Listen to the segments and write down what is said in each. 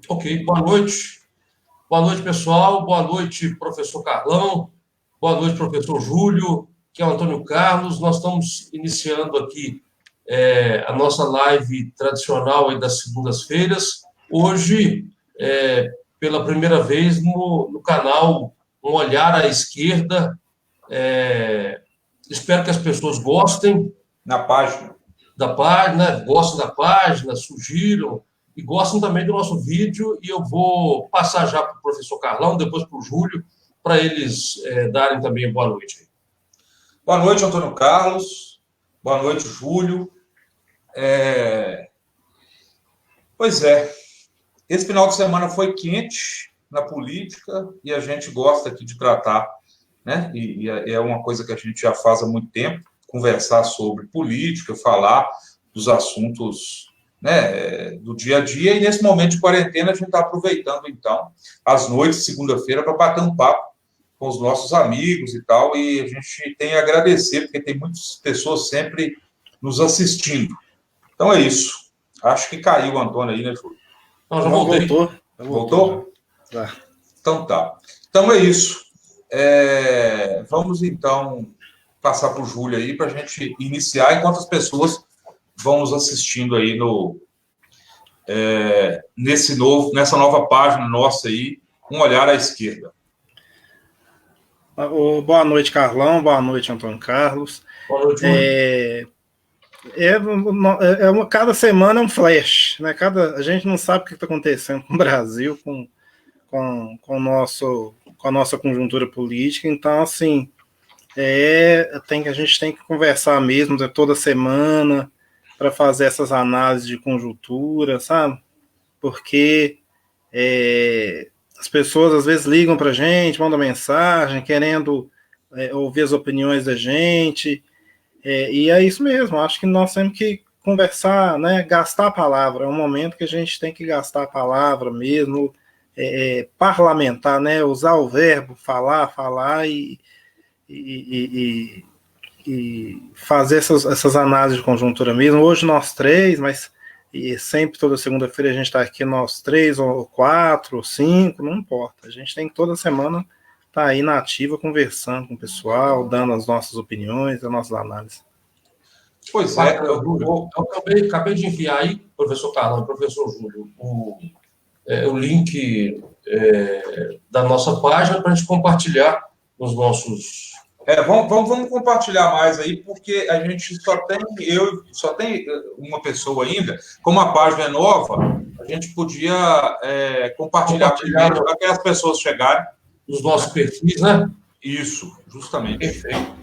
Ok, boa noite. Boa noite, pessoal. Boa noite, professor Carlão. Boa noite, professor Júlio, que é o Antônio Carlos. Nós estamos iniciando aqui a nossa live tradicional aí das segundas-feiras. Hoje, pela primeira vez no canal Um Olhar à Esquerda. Espero que as pessoas gostem. Na página. Da página, gostem da página, sugiram e gostam também do nosso vídeo. E eu vou passar já para o professor Carlão, depois para o Júlio, para eles darem também boa noite. Boa noite, Antônio Carlos. Boa noite, Júlio. Pois é, esse final de semana foi quente na política e a gente gosta aqui de tratar, né? E é uma coisa que a gente já faz há muito tempo, conversar sobre política, falar dos assuntos, né, do dia a dia. E nesse momento de quarentena a gente está aproveitando, então, as noites de segunda-feira para bater um papo com os nossos amigos e tal, e a gente tem a agradecer, porque tem muitas pessoas sempre nos assistindo. Então é isso. Acho que caiu o Antônio aí, né, Júlio? Não, já voltei. Voltou? Tá. Então tá. Então é isso. Vamos então passar para o Júlio aí para a gente iniciar, enquanto as pessoas vão nos assistindo aí nessa nova página nossa aí, Um Olhar à Esquerda. Boa noite, Carlão. Boa noite, Antônio Carlos. Boa noite, Júlio. Cada semana é um flash, né? A gente não sabe o que está acontecendo com o Brasil, com a nossa conjuntura política. Então, assim, a gente tem que conversar mesmo toda semana para fazer essas análises de conjuntura, sabe? Porque as pessoas às vezes ligam para a gente, mandam mensagem, querendo ouvir as opiniões da gente, e é isso mesmo. Acho que nós temos que conversar, né, gastar a palavra. É um momento que a gente tem que gastar a palavra mesmo, parlamentar, né, usar o verbo, falar e fazer essas análises de conjuntura mesmo. Hoje nós três, mas sempre toda segunda-feira a gente está aqui, nós três, ou quatro, ou cinco, não importa. A gente tem que toda semana estar aí na ativa, conversando com o pessoal, dando as nossas opiniões, as nossas análises. Pois é, eu acabei de enviar aí, professor Carlão e professor Júlio, o link da nossa página para a gente compartilhar nos nossos... Vamos compartilhar mais aí, porque a gente só tem uma pessoa ainda. Como a página é nova, a gente podia compartilhar primeiro para que as pessoas chegarem nos nossos perfis, né? Isso, justamente. Perfeito.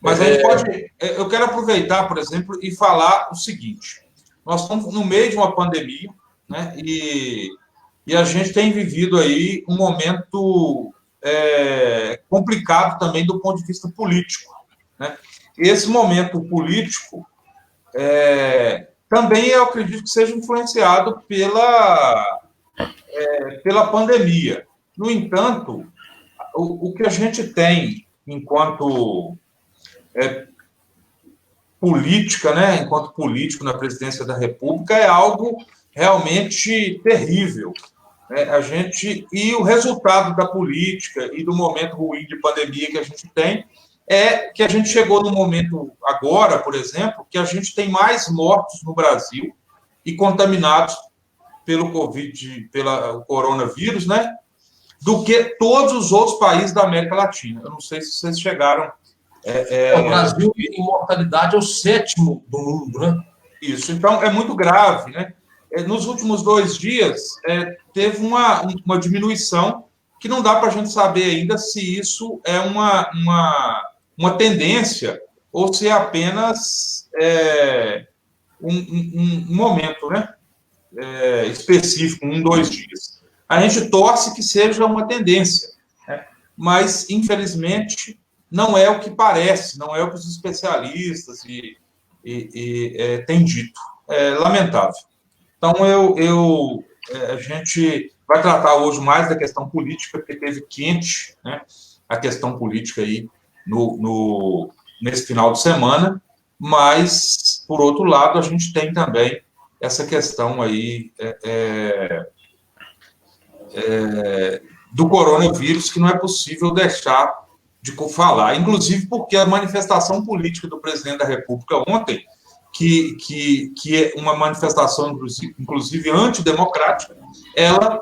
Mas a gente pode... Eu quero aproveitar, por exemplo, e falar o seguinte. Nós estamos no meio de uma pandemia, né? E a gente tem vivido aí um momento complicado também do ponto de vista político, né? Esse momento político também eu acredito que seja influenciado pela pandemia. No entanto, o que a gente tem enquanto política, né, enquanto político na presidência da República, é algo realmente terrível. E o resultado da política e do momento ruim de pandemia que a gente tem é que a gente chegou no momento agora, por exemplo, que a gente tem mais mortos no Brasil e contaminados pelo coronavírus, né, do que todos os outros países da América Latina. Eu não sei se vocês chegaram... O Brasil, em mortalidade, é o 7º do mundo, né? Isso, então é muito grave, né? Nos últimos 2 dias, teve uma diminuição que não dá para a gente saber ainda se isso é uma tendência ou se é apenas um momento, né? Específico, 1, 2 dias. A gente torce que seja uma tendência, né? Mas, infelizmente, não é o que parece, não é o que os especialistas têm dito. É lamentável. Então, a gente vai tratar hoje mais da questão política, porque teve quente, né, a questão política aí nesse final de semana, mas, por outro lado, a gente tem também essa questão aí do coronavírus, que não é possível deixar de falar, inclusive porque a manifestação política do presidente da República ontem, que é uma manifestação, inclusive antidemocrática, ela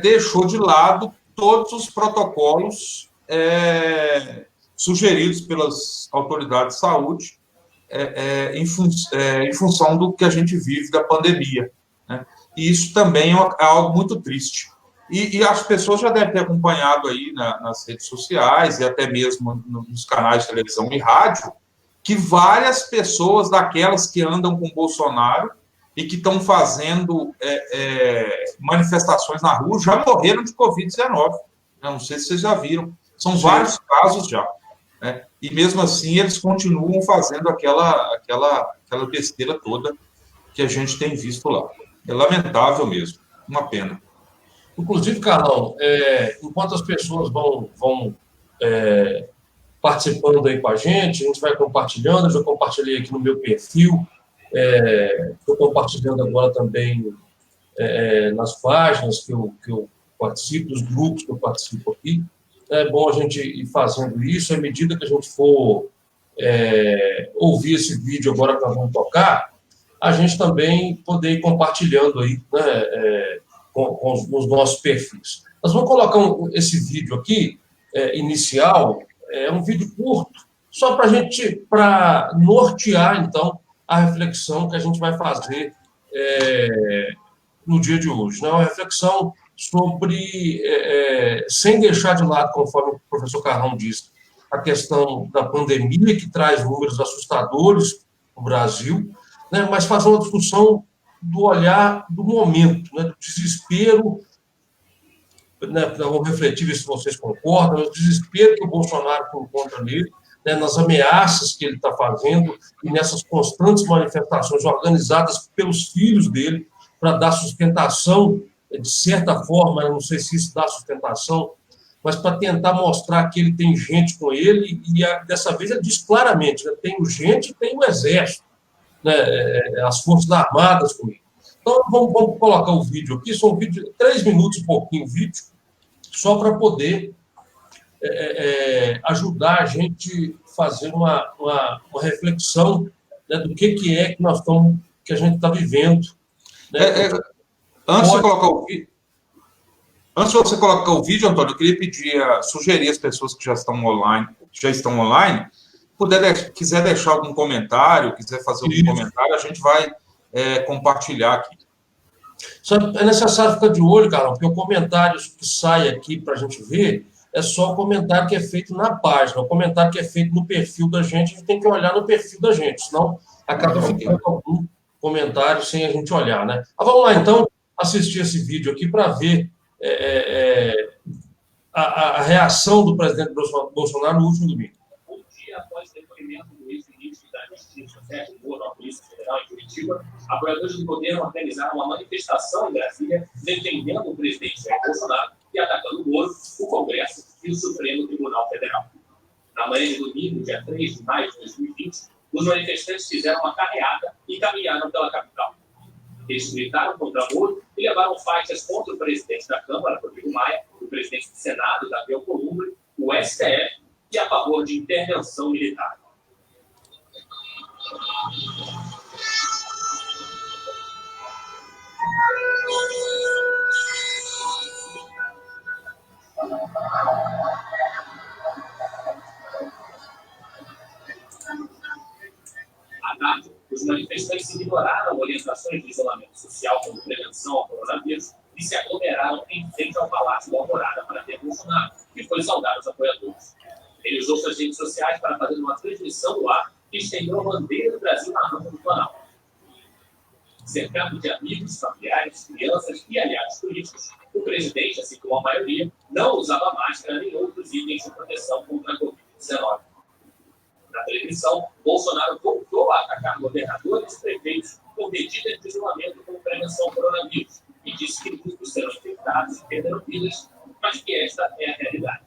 deixou de lado todos os protocolos sugeridos pelas autoridades de saúde em função do que a gente vive da pandemia, né? E isso também é algo muito triste. E as pessoas já devem ter acompanhado aí nas redes sociais e até mesmo nos canais de televisão e rádio, que várias pessoas daquelas que andam com Bolsonaro e que estão fazendo manifestações na rua já morreram de Covid-19. Não sei se vocês já viram. São vários casos já, né? E mesmo assim eles continuam fazendo aquela besteira toda que a gente tem visto lá. É lamentável mesmo, uma pena. Inclusive, Carlão, enquanto as pessoas vão participando aí com a gente vai compartilhando, eu já compartilhei aqui no meu perfil, estou compartilhando agora também nas páginas que eu participo, dos grupos que eu participo aqui. É bom a gente ir fazendo isso, à medida que a gente for ouvir esse vídeo agora que nós vamos tocar, a gente também poder ir compartilhando aí, né, com os nossos perfis. Nós vamos colocar esse vídeo aqui, inicial, um vídeo curto, só para nortear, então, a reflexão que a gente vai fazer no dia de hoje, né? Uma reflexão sobre, sem deixar de lado, conforme o professor Carlão disse, a questão da pandemia, que traz números assustadores no Brasil, né? Mas fazer uma discussão do olhar do momento, né? Do desespero, né? Vamos refletir se vocês concordam, o desespero que o Bolsonaro encontra nele, né? Nas ameaças que ele está fazendo e nessas constantes manifestações organizadas pelos filhos dele para dar sustentação, de certa forma, eu não sei se isso dá sustentação, mas para tentar mostrar que ele tem gente com ele, e dessa vez ele diz claramente, né? Tem gente e tem o Exército, né? As Forças Armadas com ele. Então, vamos colocar o vídeo aqui, são 3 minutos e pouquinho o vídeo, só para poder ajudar a gente a fazer uma reflexão, né, do que a gente está vivendo. Né? Antes de você colocar o vídeo, Antônio, eu queria sugerir às pessoas que já estão online, quiser deixar algum comentário, quiser fazer algum comentário, a gente vai compartilhar aqui. Só é necessário ficar de olho, Carlão, porque o comentário que sai aqui para a gente ver é só o comentário que é feito na página. O comentário que é feito no perfil da gente, a gente tem que olhar no perfil da gente, senão acaba ficando algum comentário sem a gente olhar, né? Vamos lá, então, assistir esse vídeo aqui para ver a reação do presidente Bolsonaro no último domingo. Um dia após o depoimento do ex-ministro da Justiça, Sérgio Moro, na Polícia Federal em Curitiba, apoiadores do governo organizaram uma manifestação em Brasília defendendo o presidente Jair Bolsonaro e atacando Moro, o Congresso e o Supremo Tribunal Federal. Na manhã de domingo, dia 3 de maio de 2020, os manifestantes fizeram uma carreata e caminharam pela capital. Eles gritaram contra Moro e levaram faixas contra o presidente da Câmara, Rodrigo Maia, o presidente do Senado, Davi Alcolumbre, o STF e a favor de intervenção militar. À tarde, os manifestantes ignoraram orientações de isolamento social como prevenção ao coronavírus e se aglomeraram em frente ao Palácio da Alvorada para ver Bolsonaro, que foi saudar os apoiadores. Ele usou suas redes sociais para fazer uma transmissão do ar e estendeu a bandeira do Brasil na rampa do Planalto. Cercado de amigos, familiares, crianças e aliados políticos, o presidente, assim como a maioria, não usava máscara nem outros itens de proteção contra a Covid-19. Na televisão, Bolsonaro voltou a atacar governadores e prefeitos por medidas de isolamento com prevenção ao coronavírus e disse que muitos serão infectados e perderão vidas, mas que esta é a realidade.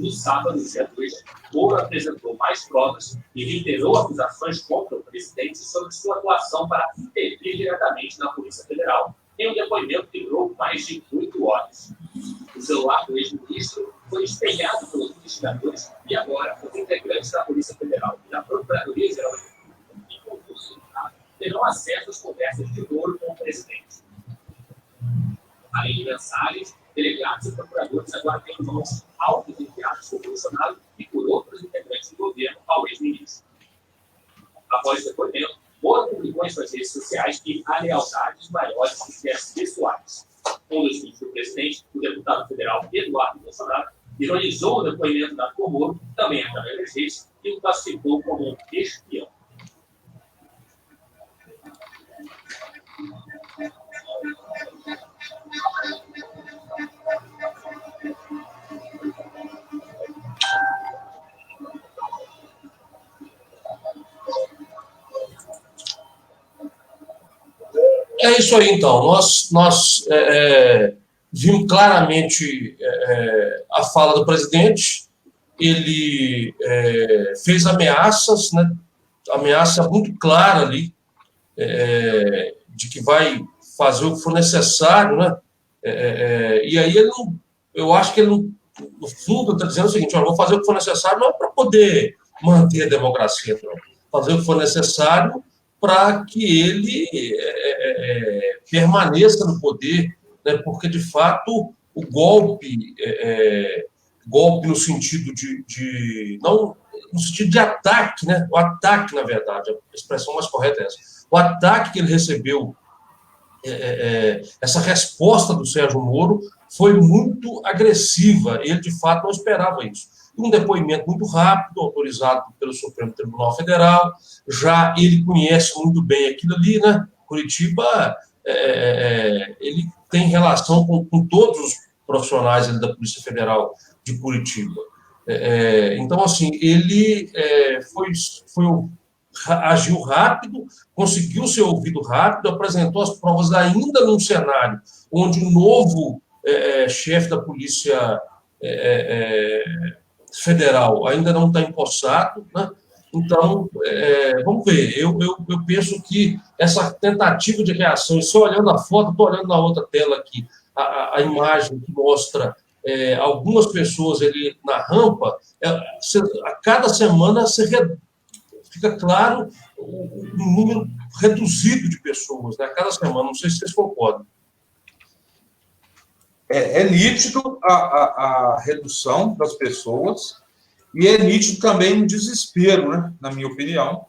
No sábado, dia 2, Moro apresentou mais provas e reiterou acusações contra o presidente sobre sua atuação para intervir diretamente na Polícia Federal, em um depoimento que durou mais de 8 horas. O celular do ex-ministro foi espelhado pelos investigadores e agora os integrantes da Polícia Federal e da Procuradoria-Geral da República e concurso do Estado terão acesso às conversas de Moro com o presidente. Além de mensagens, delegados e procuradores agora têm mãos autos enviados por Bolsonaro e por outros integrantes do governo ao ex-ministro. Após o depoimento, Moro publicou em suas redes sociais que há lealdades maiores que interesses pessoais. Um dos filhos do presidente, o deputado federal Eduardo Bolsonaro, ironizou o depoimento dado por Moro, também através das redes, e o classificou como um espião. É isso aí, então. Nós vimos claramente a fala do presidente. Ele fez ameaças, né? Ameaça muito clara ali, de que vai fazer o que for necessário, né? E aí ele não, eu acho que ele não, no fundo está dizendo o seguinte: olha, vou fazer o que for necessário não é para poder manter a democracia, não. Fazer o que for necessário para que ele permaneça no poder, né? Porque de fato o golpe, golpe no sentido não no sentido de ataque, né? O ataque, na verdade, a expressão mais correta é essa. O ataque que ele recebeu, essa resposta do Sérgio Moro foi muito agressiva. Ele, de fato, não esperava isso. Um depoimento muito rápido, autorizado pelo Supremo Tribunal Federal. Já ele conhece muito bem aquilo ali, né? Curitiba, ele tem relação com todos os profissionais ali da Polícia Federal de Curitiba. Então, assim, ele agiu rápido, conseguiu ser ouvido rápido, apresentou as provas ainda num cenário onde o novo chefe da Polícia Federal ainda não está empossado, né? Então, vamos ver. Eu penso que essa tentativa de reação, e só olhando a foto, estou olhando na outra tela aqui, a imagem que mostra algumas pessoas ali na rampa, a cada semana fica claro um número reduzido de pessoas, né, a cada semana. Não sei se vocês concordam. É nítido a redução das pessoas e é nítido também um desespero, né, na minha opinião,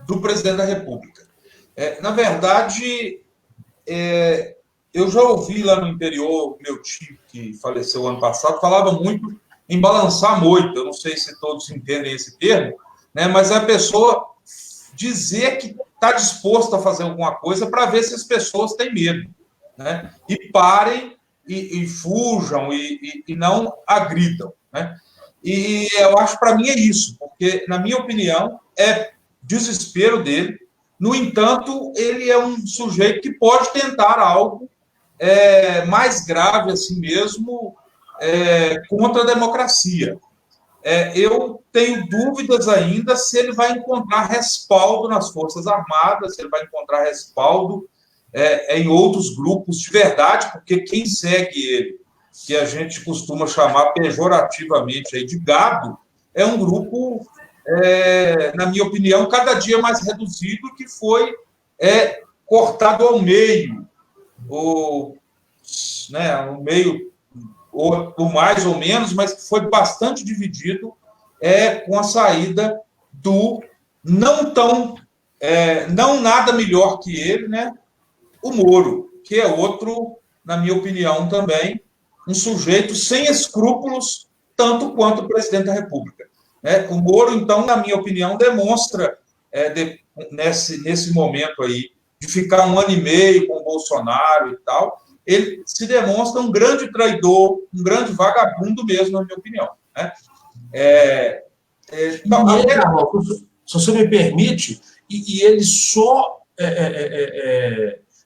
do presidente da República. Na verdade, eu já ouvi lá no interior, meu tio, que faleceu ano passado, falava muito em balançar a moita. Eu não sei se todos entendem esse termo, né, mas é a pessoa dizer que está disposta a fazer alguma coisa para ver se as pessoas têm medo, né, e parem e fujam e não agridam, né? E eu acho, para mim, é isso, porque, na minha opinião, é desespero dele. No entanto, ele é um sujeito que pode tentar algo mais grave, assim mesmo, contra a democracia. Eu tenho dúvidas ainda se ele vai encontrar respaldo nas Forças Armadas, se ele vai encontrar respaldo em outros grupos de verdade, porque quem segue ele, que a gente costuma chamar pejorativamente aí de gado, é um grupo, na minha opinião, cada dia mais reduzido, que foi cortado ao meio, o meio, ou mais ou menos, mas que foi bastante dividido com a saída do não nada melhor que ele, né? O Moro, que é outro, na minha opinião também, um sujeito sem escrúpulos, tanto quanto o presidente da República. O Moro, então, na minha opinião, demonstra, nesse momento aí, de ficar 1 ano e meio com o Bolsonaro e tal, ele se demonstra um grande traidor, um grande vagabundo mesmo, na minha opinião, né? Se você me permite, e ele só...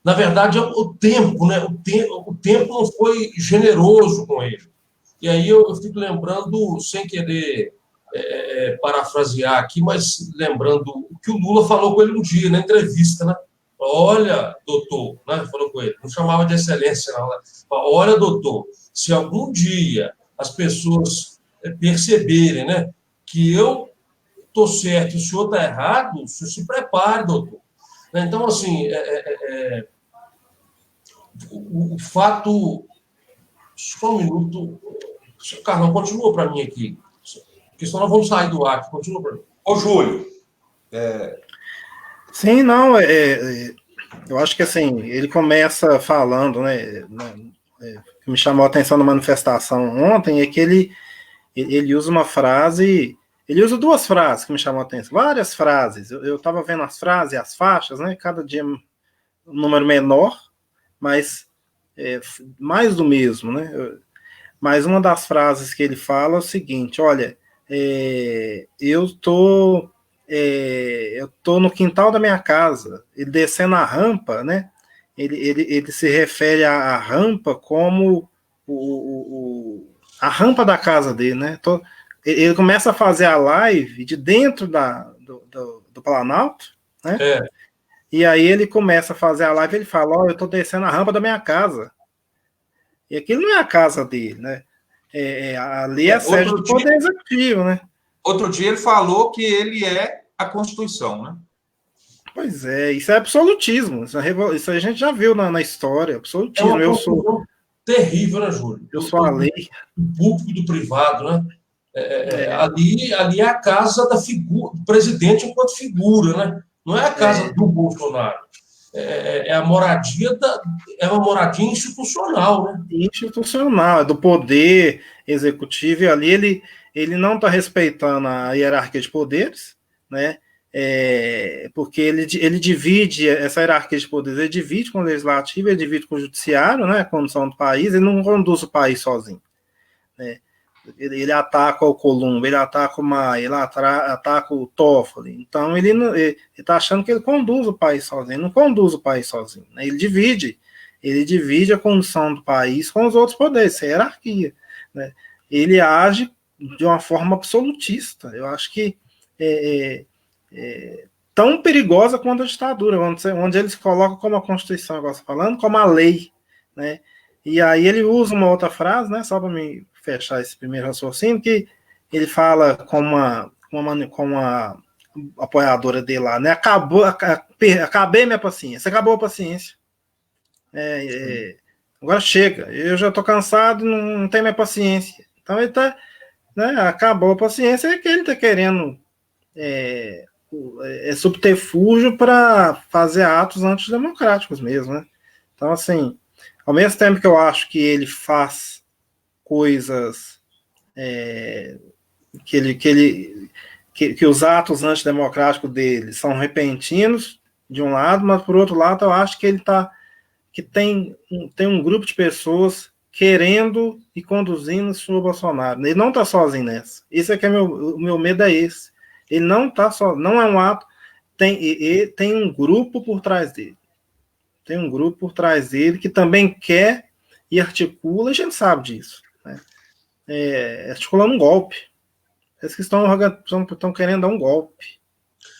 na verdade, o tempo, né? O tempo não foi generoso com ele. E aí eu fico lembrando, sem querer parafrasear aqui, mas lembrando o que o Lula falou com ele um dia, na entrevista, né? Olha, doutor, né? Falou com ele, não chamava de excelência, não. Né? Olha, doutor, se algum dia as pessoas perceberem, né, que eu estou certo e o senhor está errado, o senhor se prepare, doutor. Então, assim, o fato... Só um minuto. Carlão, continua para mim aqui. Porque senão nós vamos sair do ar. Continua para mim. Ô, Júlio. Sim, não, eu acho que assim, ele começa falando, né, que me chamou a atenção na manifestação ontem, é que ele usa uma frase, ele usa duas frases que me chamou a atenção, várias frases, eu estava vendo as frases e as faixas, né, cada dia um número menor, mas mais do mesmo, né, mas uma das frases que ele fala é o seguinte, olha, eu tô no quintal da minha casa, ele descendo a rampa, né? Ele se refere à rampa como a rampa da casa dele, né? Ele começa a fazer a live de dentro do Planalto, né? E aí ele começa a fazer a live, ele fala, eu tô descendo a rampa da minha casa. E aquilo não é a casa dele, né? Ali é a sede do Poder Executivo, né? Outro dia ele falou que ele é a Constituição, né? Pois é, isso é absolutismo. Isso a gente já viu na história. Absolutismo. Eu sou terrível, né, Júlio? Eu sou a lei. Do público e do privado, né? Ali é a casa do presidente enquanto figura, né? Não é a casa do Bolsonaro. É a moradia é uma moradia institucional, né? Institucional, é do poder executivo, e ali ele não está respeitando a hierarquia de poderes, né? Porque ele divide essa hierarquia de poderes, ele divide com o legislativo, ele divide com o judiciário, né? A condução do país, ele não conduz o país sozinho, né? Ele ataca o Columbo, ele ataca o Maia, ele ataca o Toffoli. Então, ele está achando que ele conduz o país sozinho. Ele não conduz o país sozinho, né? Ele divide a condução do país com os outros poderes, essa hierarquia, né? Ele age de uma forma absolutista. Eu acho que tão perigosa quanto a ditadura, onde eles colocam como a Constituição, agora falando, como a lei, né? E aí ele usa uma outra frase, né? Só para me fechar esse primeiro raciocínio, que ele fala com uma apoiadora dele lá, né? Acabei minha paciência. Você acabou a paciência. Agora chega. Eu já estou cansado, não tenho minha paciência. Então ele tá, né? Acabou a paciência, é que ele está querendo subterfúgio para fazer atos antidemocráticos mesmo, né? Então, assim, ao mesmo tempo que eu acho que ele faz coisas que os atos antidemocráticos dele são repentinos, de um lado, mas por outro lado eu acho que tem um grupo de pessoas querendo e conduzindo o Bolsonaro. Ele não está sozinho nessa. Isso é que o meu medo é esse. Ele não está só, não é um ato, tem um grupo por trás dele. Tem um grupo por trás dele que também quer e articula, a gente sabe disso, né? Articulando um golpe. Eles que estão querendo dar um golpe.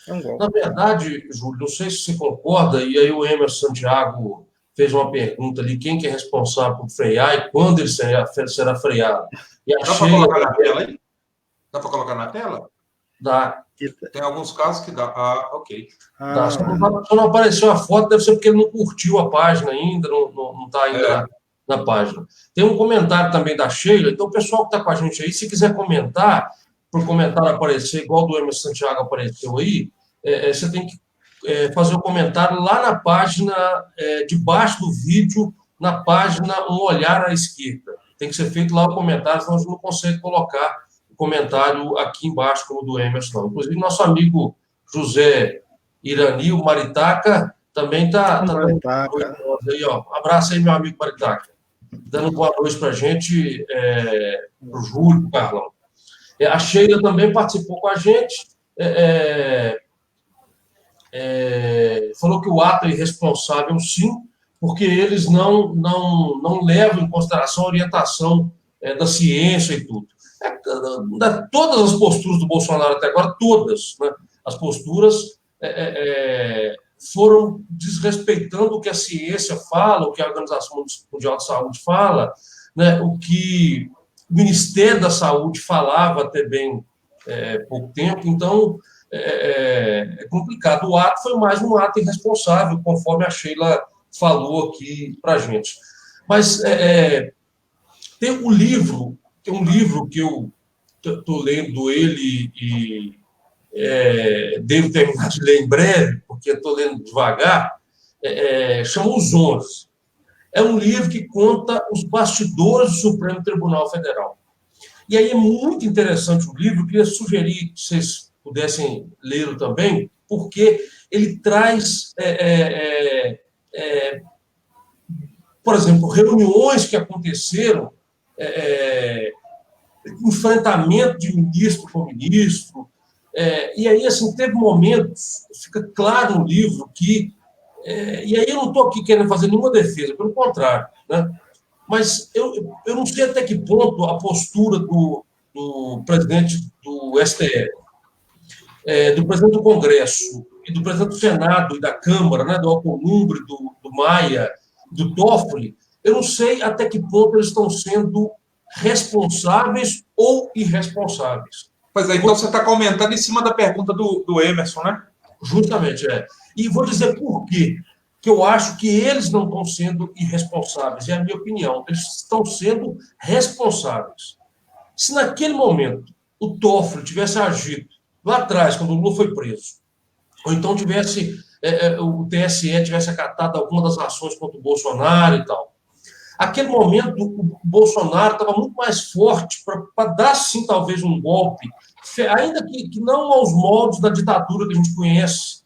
É um golpe. Na verdade, Júlio, não sei se você concorda, e aí o Emerson Santiago fez uma pergunta ali, quem que é responsável por frear e quando ele será freado. E Dá para colocar na tela aí? Dá para colocar na tela? Dá. Tem alguns casos que dá. Ok. Dá. Só não apareceu a foto, deve ser porque ele não curtiu a página ainda, não está ainda na página. Tem um comentário também da Sheila, então o pessoal que está com a gente aí, se quiser comentar, para o comentário aparecer, igual do Emerson Santiago apareceu aí, você tem que fazer o comentário lá na página, debaixo do vídeo, na página Um Olhar à Esquerda. Tem que ser feito lá o comentário, senão a gente não consegue colocar o comentário aqui embaixo, como o do Emerson. Inclusive, nosso amigo José Irani, o Maritaca, também está dando boa noite aí, ó. Um abraço aí, meu amigo Maritaca. Dando boa noite para a gente, para o Júlio, para o Carlão. A Sheila também participou com a gente, falou que o ato é irresponsável, sim, porque eles não levam em consideração a orientação da ciência e tudo. Todas as posturas do Bolsonaro até agora, todas, né, as posturas foram desrespeitando o que a ciência fala, o que a Organização Mundial de Saúde fala, né, o que o Ministério da Saúde falava até bem pouco tempo. Então, é complicado. O ato foi mais um ato irresponsável, conforme a Sheila falou aqui para a gente. Mas tem um livro que eu estou lendo ele e devo terminar de ler em breve, porque estou lendo devagar, chama Os 11. É um livro que conta os bastidores do Supremo Tribunal Federal. E aí é muito interessante o livro, eu queria sugerir que vocês pudessem lê-lo também, porque ele traz, por exemplo, reuniões que aconteceram, enfrentamento de ministro com ministro, e aí, assim, teve momentos, fica claro no livro que, e aí eu não estou aqui querendo fazer nenhuma defesa, pelo contrário, né? Mas eu não sei até que ponto a postura do presidente do STF, do presidente do Congresso e do presidente do Senado e da Câmara, né, do Alcolumbre, do Maia, do Toffoli, eu não sei até que ponto eles estão sendo responsáveis ou irresponsáveis. Pois é, então você está comentando em cima da pergunta do Emerson, né? Justamente, E vou dizer por quê. Que eu acho que eles não estão sendo irresponsáveis, é a minha opinião. Eles estão sendo responsáveis. Se naquele momento o Toffoli tivesse agido lá atrás, quando o Lula foi preso, ou então tivesse o TSE tivesse acatado alguma das ações contra o Bolsonaro e tal, aquele momento o Bolsonaro estava muito mais forte para dar, sim, talvez um golpe, ainda que não aos moldes da ditadura que a gente conhece,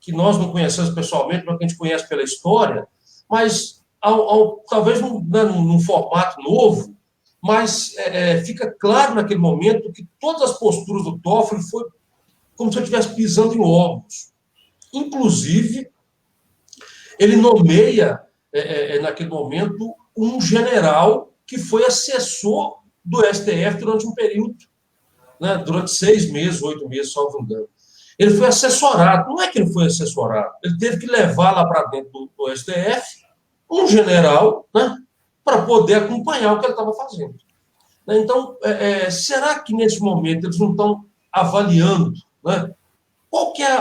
que nós não conhecemos pessoalmente, mas que a gente conhece pela história, mas talvez num formato novo, mas fica claro naquele momento que todas as posturas do Toffoli foi como se eu estivesse pisando em ovos. Inclusive, ele nomeia, naquele momento, um general que foi assessor do STF durante um período, né, durante 6 meses, 8 meses, salvo engano. Ele foi assessorado. Não é que ele foi assessorado. Ele teve que levar lá para dentro do STF um general, né, para poder acompanhar o que ele estava fazendo. Então, será que nesse momento eles não estão avaliando, né, qual que é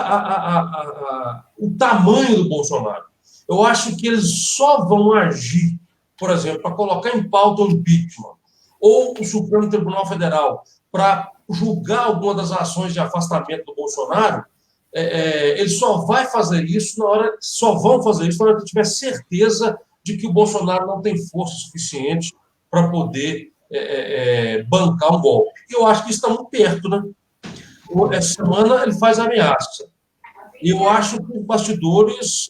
o tamanho do Bolsonaro? Eu acho que eles só vão agir, por exemplo, para colocar em pauta o impeachment, ou o Supremo Tribunal Federal, para julgar alguma das ações de afastamento do Bolsonaro, ele só vai fazer isso só vão fazer isso na hora que tiver certeza de que o Bolsonaro não tem força suficiente para poder bancar um golpe. E eu acho que isso está muito perto, né? Essa semana ele faz ameaça. E eu acho que os bastidores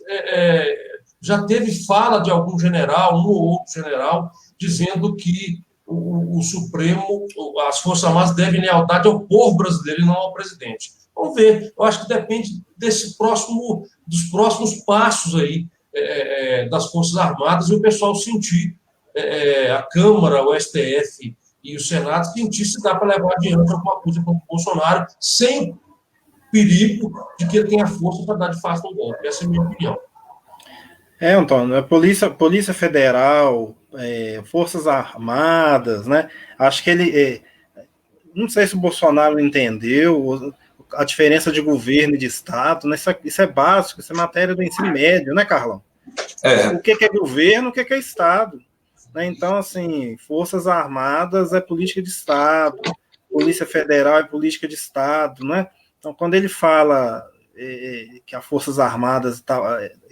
já teve fala de algum general, um ou outro general, dizendo que o Supremo, as Forças Armadas devem lealdade ao povo brasileiro e não ao presidente. Vamos ver. Eu acho que depende dos próximos passos aí das Forças Armadas e o pessoal sentir, a Câmara, o STF e o Senado sentir se dá para levar adiante alguma coisa contra o Bolsonaro sem perigo de que ele tenha força para dar de fato um golpe. Essa é a minha opinião. Antônio, a Polícia Federal, Forças Armadas, né? Acho que ele... não sei se o Bolsonaro entendeu a diferença de governo e de Estado, né? Isso é básico, isso é matéria do ensino médio, né, Carlão? O que é governo, o que é Estado? Né? Então, assim, Forças Armadas é política de Estado, Polícia Federal é política de Estado, né? Então, quando ele fala que as Forças Armadas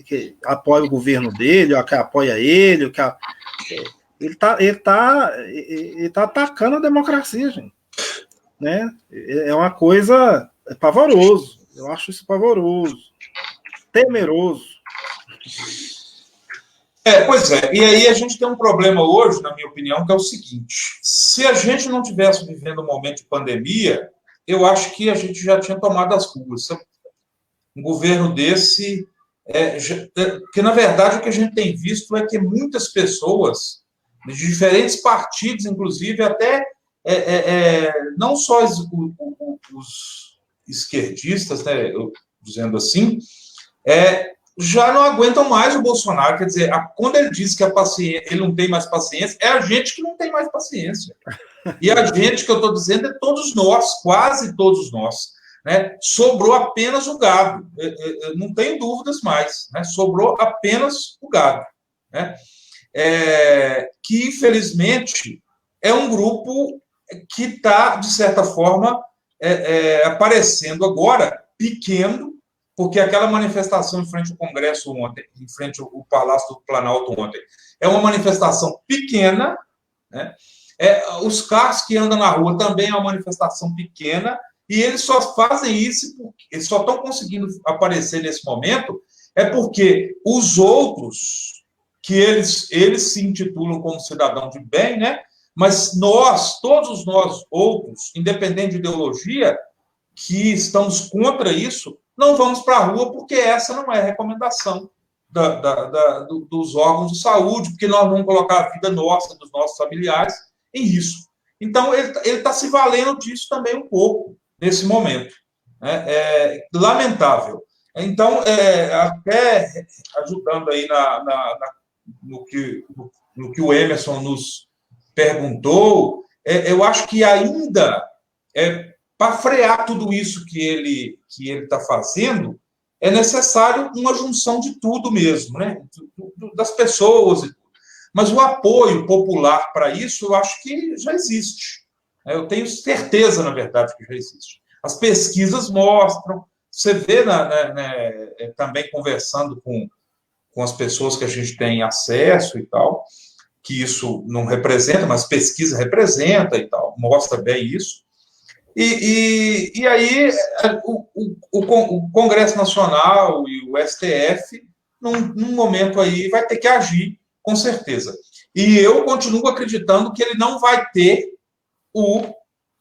que apoia o governo dele, ou que apoia ele, ele tá atacando a democracia, gente. Né? É uma coisa pavoroso. Eu acho isso pavoroso, temeroso. Pois é. E aí a gente tem um problema hoje, na minha opinião, que é o seguinte: se a gente não tivesse vivendo um momento de pandemia, eu acho que a gente já tinha tomado as ruas. Um governo desse, que na verdade o que a gente tem visto é que muitas pessoas de diferentes partidos, inclusive, até não só os esquerdistas, né, dizendo assim, já não aguentam mais o Bolsonaro. Quer dizer, quando ele diz que ele não tem mais paciência, é a gente que não tem mais paciência. E a gente que eu estou dizendo é todos nós, quase todos nós. Né? Sobrou apenas o gado. Não tenho dúvidas mais. Né? Sobrou apenas o gado. Né? Que, infelizmente, é um grupo que está, de certa forma, aparecendo agora, pequeno, porque aquela manifestação em frente ao Congresso ontem, em frente ao Palácio do Planalto ontem, é uma manifestação pequena, né? Os carros que andam na rua também é uma manifestação pequena, e eles só fazem isso, eles só estão conseguindo aparecer nesse momento, porque os outros, que eles se intitulam como cidadão de bem, né? Mas todos nós outros, independente de ideologia, que estamos contra isso, não vamos para a rua, porque essa não é a recomendação dos órgãos de saúde, porque nós vamos colocar a vida nossa, dos nossos familiares, em risco. Então, ele está se valendo disso também um pouco, nesse momento. Lamentável. Então, até ajudando aí no que o Emerson nos perguntou, eu acho que ainda, para frear tudo isso que ele está fazendo, é necessário uma junção de tudo mesmo, né? Das pessoas. Mas o apoio popular para isso, eu acho que já existe. Eu tenho certeza, na verdade, que já existe. As pesquisas mostram, você vê também conversando com as pessoas que a gente tem acesso e tal, que isso não representa, mas pesquisa representa e tal, mostra bem isso. E aí o Congresso Nacional e o STF, num momento aí, vai ter que agir, com certeza. E eu continuo acreditando que ele não vai ter o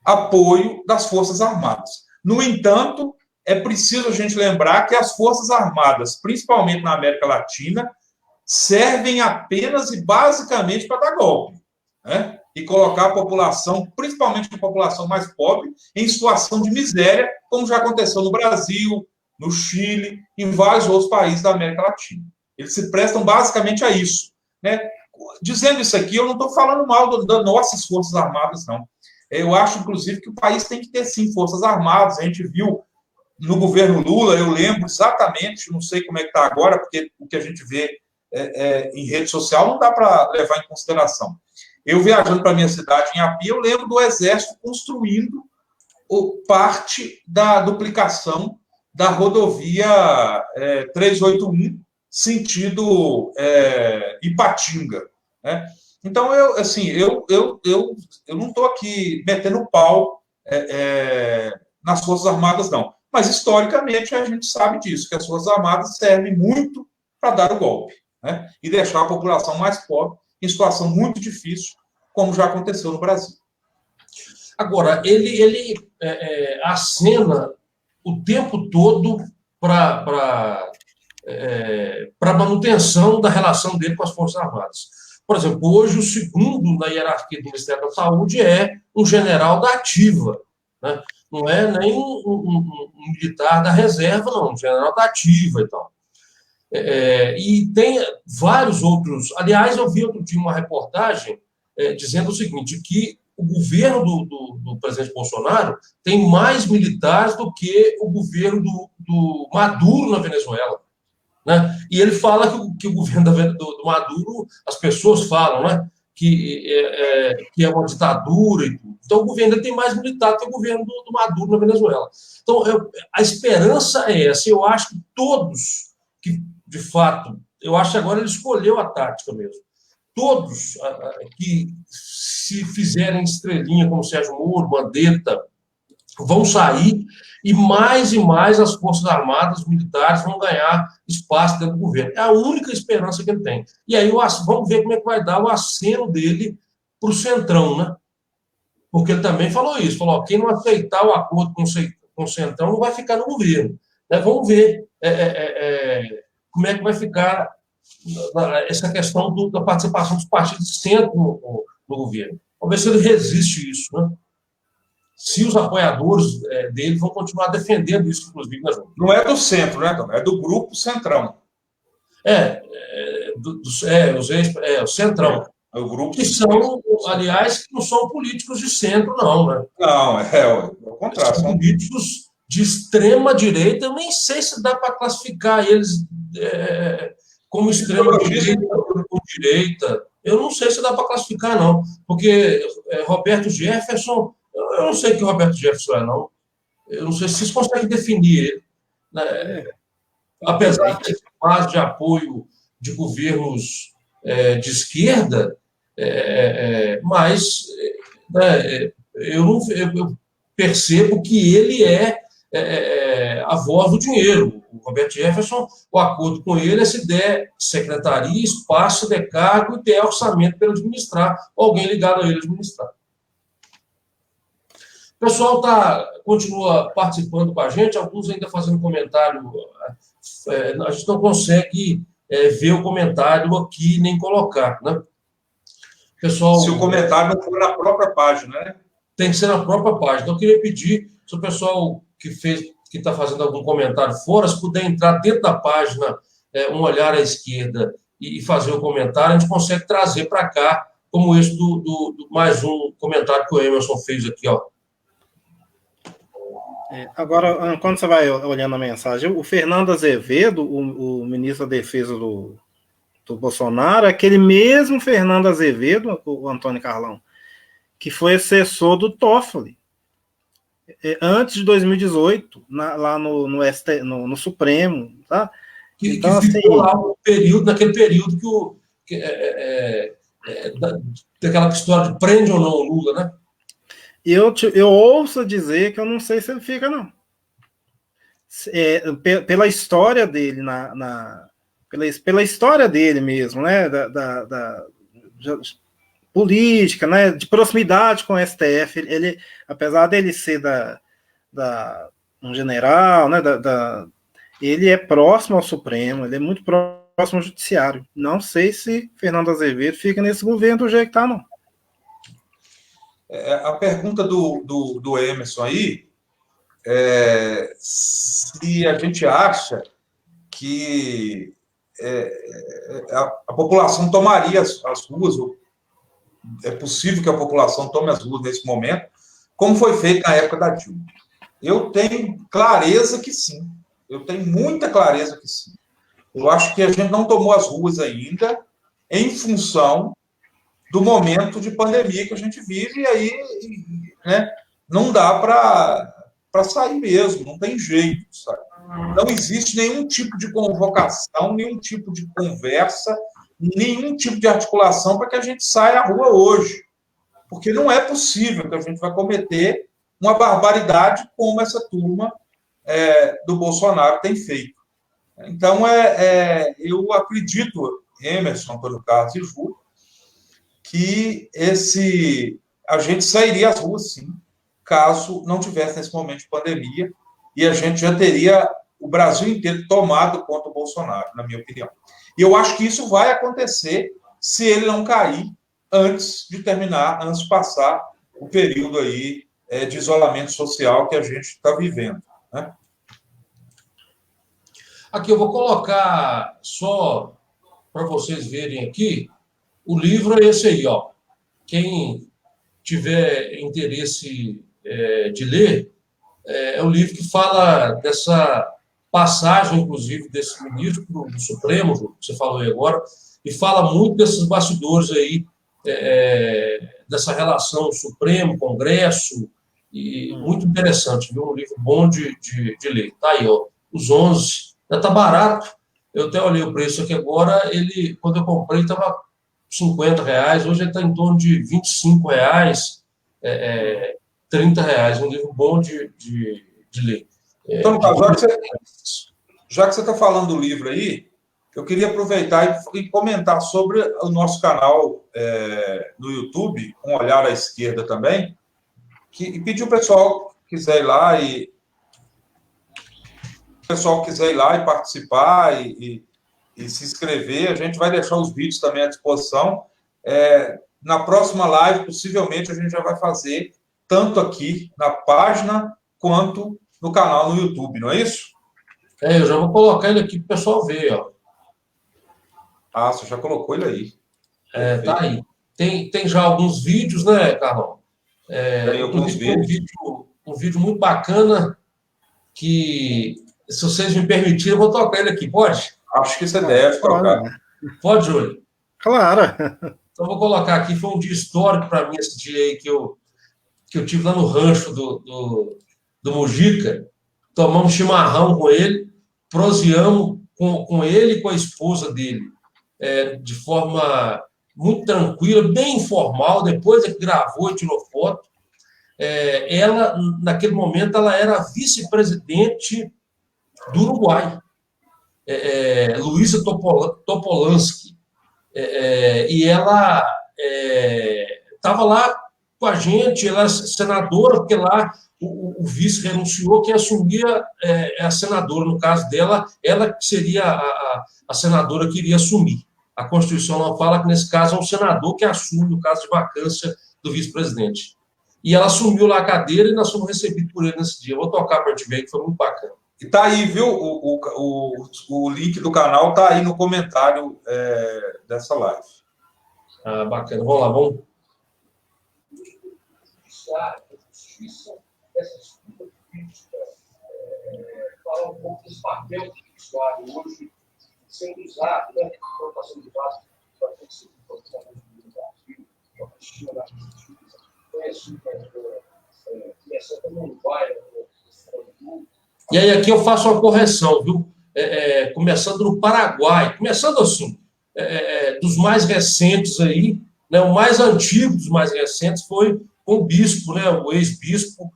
apoio das Forças Armadas. No entanto, é preciso a gente lembrar que as Forças Armadas, principalmente na América Latina, servem apenas e basicamente para dar golpe, né? E colocar a população, principalmente a população mais pobre, em situação de miséria, como já aconteceu no Brasil, no Chile, em vários outros países da América Latina. Eles se prestam basicamente a isso, né? Dizendo isso aqui, eu não estou falando mal das nossas Forças Armadas, não. Eu acho, inclusive, que o país tem que ter, sim, Forças Armadas. A gente viu no governo Lula, eu lembro exatamente, não sei como é que está agora, porque o que a gente vê em rede social não dá para levar em consideração. Eu viajando para a minha cidade, em Api, eu lembro do Exército construindo parte da duplicação da rodovia 381, sentido Ipatinga, né? Então, eu não estou aqui metendo pau nas Forças Armadas, não. Mas, historicamente, a gente sabe disso, que as Forças Armadas servem muito para dar o golpe, né? E deixar a população mais pobre em situação muito difícil, como já aconteceu no Brasil. Agora, ele acena o tempo todo para manutenção da relação dele com as Forças Armadas. Por exemplo, hoje o segundo na hierarquia do Ministério da Saúde é um general da ativa, né? Não é nem um militar da reserva, não, um general da ativa e tal. E tem vários outros. Aliás, eu vi outro dia uma reportagem dizendo o seguinte, que o governo do presidente Bolsonaro tem mais militares do que o governo do Maduro na Venezuela, né? E ele fala que o governo do Maduro, as pessoas falam, né, que é uma ditadura e tudo. Então, o governo dele tem mais militar do que o governo do Maduro na Venezuela. Então, a esperança é essa. Eu acho que todos, que de fato, eu acho que agora ele escolheu a tática mesmo. Todos que se fizerem estrelinha, como Sérgio Moro, Mandetta, vão sair e mais as Forças Armadas, militares, vão ganhar espaço dentro do governo. É a única esperança que ele tem. E aí vamos ver como é que vai dar o aceno dele para o Centrão, né? Porque ele também falou isso, falou, quem não aceitar o acordo com o Centrão não vai ficar no governo. Vamos ver como é que vai ficar essa questão da participação dos partidos de centro no governo. Vamos ver se ele resiste isso, né? Se os apoiadores dele vão continuar defendendo isso, inclusive, nas ruas. Não é do centro, né, Tom? É do grupo Centrão. O Centrão. É o grupo que são, aliás, que não são políticos de centro, não, né? Não, é o contrário. São políticos de extrema direita. Eu nem sei se dá para classificar eles como extrema direita ou como direita. Eu não sei se dá para classificar, não. Porque Roberto Jefferson, eu não sei o que Roberto Jefferson é, não. Eu não sei se vocês conseguem definir ele. Né? Apesar de ter base de apoio de governos de esquerda, mas eu percebo que ele é a voz do dinheiro. O Roberto Jefferson, o acordo com ele é se der secretaria, espaço, se der cargo e der orçamento para ele administrar, alguém ligado a ele administrar. O pessoal continua participando com a gente, alguns ainda fazendo comentário. A gente não consegue ver o comentário aqui, nem colocar, né? Pessoal, se o comentário não for na própria página, né? Tem que ser na própria página. Então, eu queria pedir, se o pessoal que está fazendo algum comentário fora, se puder entrar dentro da página, um olhar à esquerda e fazer o comentário, a gente consegue trazer para cá, como esse do mais um comentário que o Emerson fez aqui, ó. Agora, quando você vai olhando a mensagem, o Fernando Azevedo, o ministro da Defesa do Bolsonaro, é aquele mesmo Fernando Azevedo, o Antônio Carlão, que foi assessor do Toffoli, antes de 2018, lá no Supremo, tá? Então, que ficou lá naquele período daquela história de prende ou não o Lula, né? Eu ouço dizer que eu não sei se ele fica, não. Pela história dele, pela história dele mesmo, né? Da política, né? De proximidade com o STF. Ele, apesar dele ser um general, né? Ele é próximo ao Supremo, ele é muito próximo ao Judiciário. Não sei se Fernando Azevedo fica nesse governo do jeito que está, não. A pergunta do Emerson aí se a gente acha que a população tomaria as ruas, ou é possível que a população tome as ruas nesse momento, como foi feito na época da Dilma. Eu tenho clareza que sim. Eu tenho muita clareza que sim. Eu acho que a gente não tomou as ruas ainda em função do momento de pandemia que a gente vive, e aí, né, não dá para sair mesmo, não tem jeito, sabe? Não existe nenhum tipo de convocação, nenhum tipo de conversa, nenhum tipo de articulação para que a gente saia à rua hoje. Porque não é possível que a gente vai cometer uma barbaridade como essa turma do Bolsonaro tem feito. Então, eu acredito, Emerson, Antônio Carlos e Júlio, que a gente sairia às ruas, sim, caso não tivesse nesse momento de pandemia, e a gente já teria o Brasil inteiro tomado contra o Bolsonaro, na minha opinião. E eu acho que isso vai acontecer se ele não cair antes de passar o período aí de isolamento social que a gente está vivendo, né? Aqui, eu vou colocar só para vocês verem aqui. O livro é esse aí, ó. Quem tiver interesse de ler, é um livro que fala dessa passagem, inclusive, desse ministro do Supremo, que você falou aí agora, e fala muito desses bastidores aí, dessa relação Supremo-Congresso, e muito interessante, viu? Um livro bom de ler. Tá aí, ó. Os 11. Já tá barato. Eu até olhei o preço aqui agora, quando eu comprei, estava R$50, hoje ele está em torno de R$25, R$30, um livro bom de ler. Então, já que você está falando do livro aí, eu queria aproveitar e comentar sobre o nosso canal no YouTube, Um Olhar à Esquerda também, e pedir o pessoal que quiser ir lá e participar e e se inscrever. A gente vai deixar os vídeos também à disposição. Na próxima live, possivelmente, a gente já vai fazer tanto aqui na página quanto no canal no YouTube, não é isso? Eu já vou colocar ele aqui para o pessoal ver, ó. Ah, você já colocou ele aí. Tá aí. Tem já alguns vídeos, né, Carlão? Tem alguns vídeos. Um vídeo muito bacana que, se vocês me permitirem, eu vou tocar ele aqui, pode? Acho que você deve tocar. Pode, Júlio? Claro. Então, vou colocar aqui. Foi um dia histórico para mim esse dia aí que eu tive lá no rancho do Mujica. Tomamos chimarrão com ele, proseamos com ele e com a esposa dele, de forma muito tranquila, bem informal. Depois é que gravou e tirou foto. Ela, naquele momento, ela era vice-presidente do Uruguai, Luísa Topolansky. E ela estava lá com a gente, ela era senadora, porque lá o vice renunciou, quem assumia é a senadora, no caso dela, ela que seria a senadora que iria assumir. A Constituição não fala que, nesse caso, é um senador que assume, no caso de vacância do vice-presidente. E ela assumiu lá a cadeira e nós fomos recebidos por ele nesse dia. Eu vou tocar para a gente ver, que foi muito bacana. E tá aí, viu? O link do canal tá aí no comentário dessa live. Bacana. Vamos lá, vamos. A justiça dessa disputa política, falar um pouco desse papel do judiciário hoje sendo usado, né? Colocação de base para conseguir produção do Brasil, a Cristina da Justiça, conhece começando como um bairro. E aí aqui eu faço uma correção, viu? Começando no Paraguai, começando assim, dos mais recentes aí, né? O mais antigo dos mais recentes foi o bispo, né? O ex-bispo,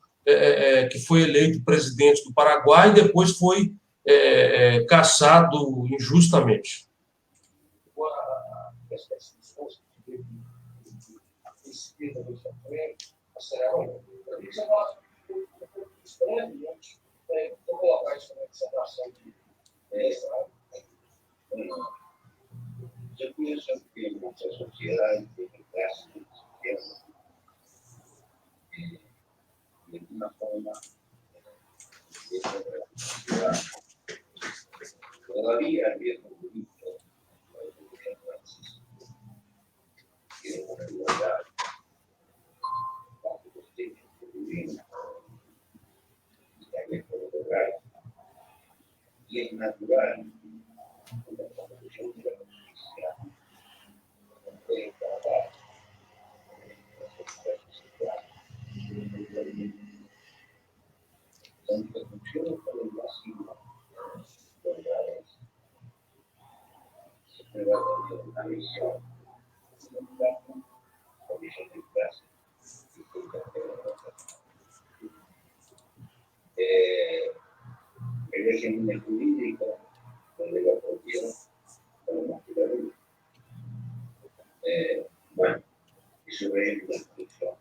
que foi eleito presidente do Paraguai e depois foi cassado injustamente. Vou colocar isso na observação de eu conheço que muita sociedade tem classes pequenas e de uma forma todavía mesmo bonito que é uma igualdade que você tem y es natural una constitución de la justicia puede tratar tanto funciones como el vacío lograles siempre va a tener una visión con visión de clase el régimen jurídico donde la propiedad como naturaleza. Bueno, y sobre la construcción.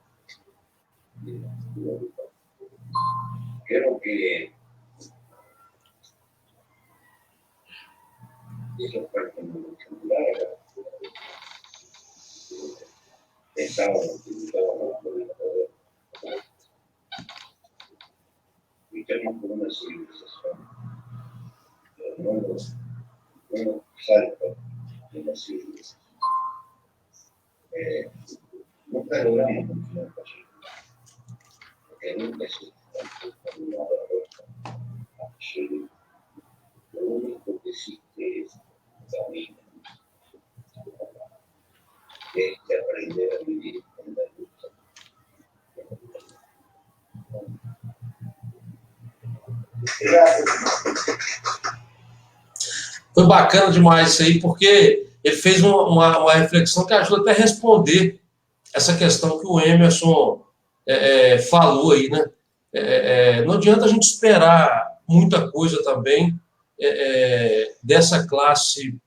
Creo que eso parte muy singular. Estábamos utilizados por el poder. Luchamos por una civilización, pero no salta de la civilización. Nunca logramos continuar pacífico, porque nunca existe una derrota absoluta. Lo único que existe es camino, es aprender a vivir en la lucha. Foi bacana demais isso aí, porque ele fez uma reflexão que ajuda até a responder essa questão que o Emerson falou aí, né? Não adianta a gente esperar muita coisa também dessa classe,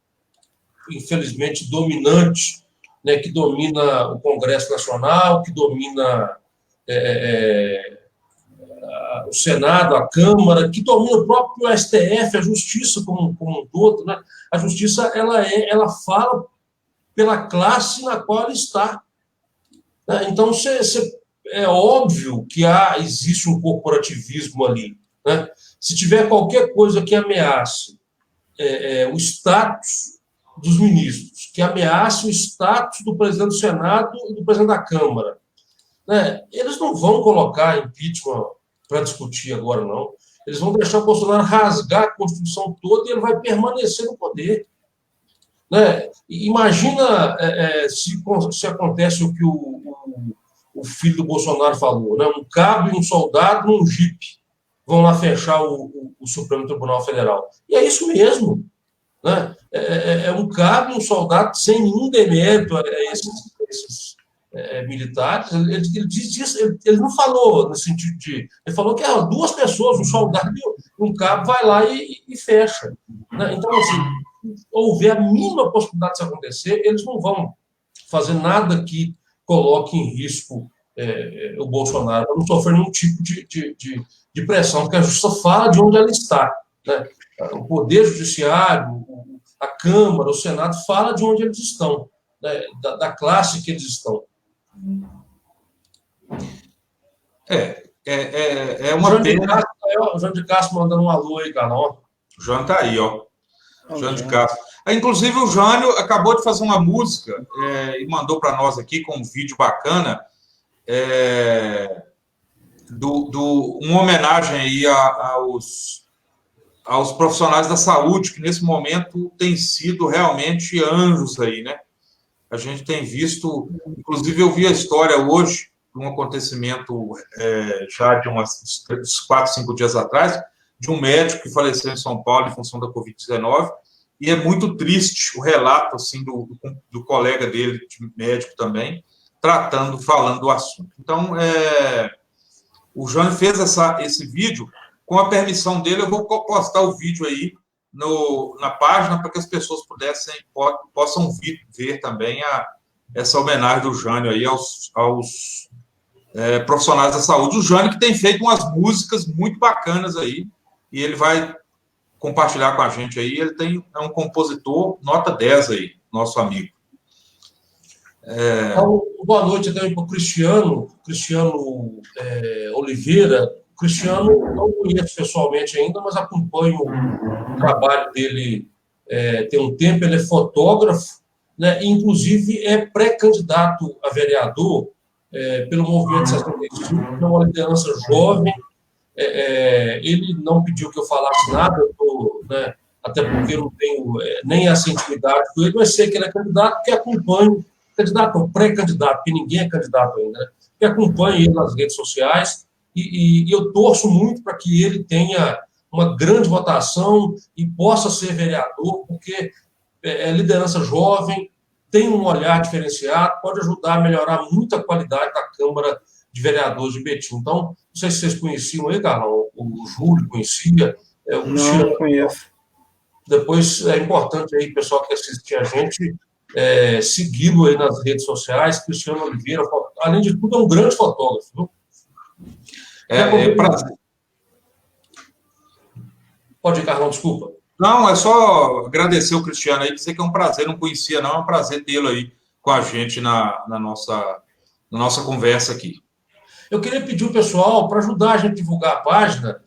infelizmente, dominante, né, que domina o Congresso Nacional, que domina o Senado, a Câmara, que domina o próprio STF, a Justiça como um todo, né? A Justiça, ela fala pela classe na qual ela está. Né? Então, é óbvio que existe um corporativismo ali. Né? Se tiver qualquer coisa que ameace o status dos ministros, que ameace o status do presidente do Senado e do presidente da Câmara, né? Eles não vão colocar impeachment para discutir agora, não. Eles vão deixar o Bolsonaro rasgar a Constituição toda e ele vai permanecer no poder. Né? Imagina se acontece o que o filho do Bolsonaro falou, né? Um cabo e um soldado num jipe vão lá fechar o Supremo Tribunal Federal. E é isso mesmo. Né? É um cabo e um soldado sem nenhum demérito a esses militares. Ele diz isso, ele não falou no sentido de... Ele falou que duas pessoas, um soldado e um cabo, vai lá e fecha. Né? Então, assim, se houver a mínima possibilidade disso acontecer, eles não vão fazer nada que coloque em risco o Bolsonaro, para não sofrer nenhum tipo de pressão, porque a Justiça fala de onde ela está. Né? O Poder Judiciário, a Câmara, o Senado, fala de onde eles estão, né? da classe que eles estão. É uma pena. O João de Castro mandando um alô aí, Carlão. O João está aí, ó. João de Castro. Inclusive, o Jânio acabou de fazer uma música e mandou para nós aqui com um vídeo bacana, uma homenagem aí aos profissionais da saúde, que nesse momento têm sido realmente anjos aí, né? A gente tem visto, inclusive eu vi a história hoje, de um acontecimento já de uns 4, 5 dias atrás, de um médico que faleceu em São Paulo em função da Covid-19, e é muito triste o relato assim, do colega dele, de médico também, falando do assunto. Então, o Jânio fez esse vídeo, com a permissão dele, eu vou postar o vídeo aí na página para que as pessoas possam ver também essa homenagem do Jânio aí aos profissionais da saúde. O Jânio que tem feito umas músicas muito bacanas aí, e ele vai compartilhar com a gente aí. Ele é um compositor nota 10 aí, nosso amigo. Então, boa noite também para o Cristiano Oliveira. O Cristiano não conheço pessoalmente ainda, mas acompanho o trabalho dele tem um tempo. Ele é fotógrafo, né? E, inclusive, é pré-candidato a vereador pelo Movimento 65, que é uma liderança jovem. Ele não pediu que eu falasse nada, né? Até porque eu não tenho nem essa intimidade com ele, mas sei que ele é candidato, porque acompanho, candidato ou pré-candidato, porque ninguém é candidato ainda, né? Que acompanho ele nas redes sociais, e eu torço muito para que ele tenha uma grande votação e possa ser vereador, porque é liderança jovem, tem um olhar diferenciado, pode ajudar a melhorar muito a qualidade da Câmara de Vereadores de Betim. Então, não sei se vocês conheciam ele, Carlão, o Júlio conhecia. Não conheço. Depois é importante aí, pessoal que assiste a gente, segui-lo aí nas redes sociais. Cristiano Oliveira, além de tudo, é um grande fotógrafo. Viu? Prazer. Pode ir, Carlão, desculpa. Não, é só agradecer o Cristiano aí, dizer que é um prazer, não conhecia não, é um prazer tê-lo aí com a gente na nossa conversa aqui. Eu queria pedir o pessoal para ajudar a gente a divulgar a página,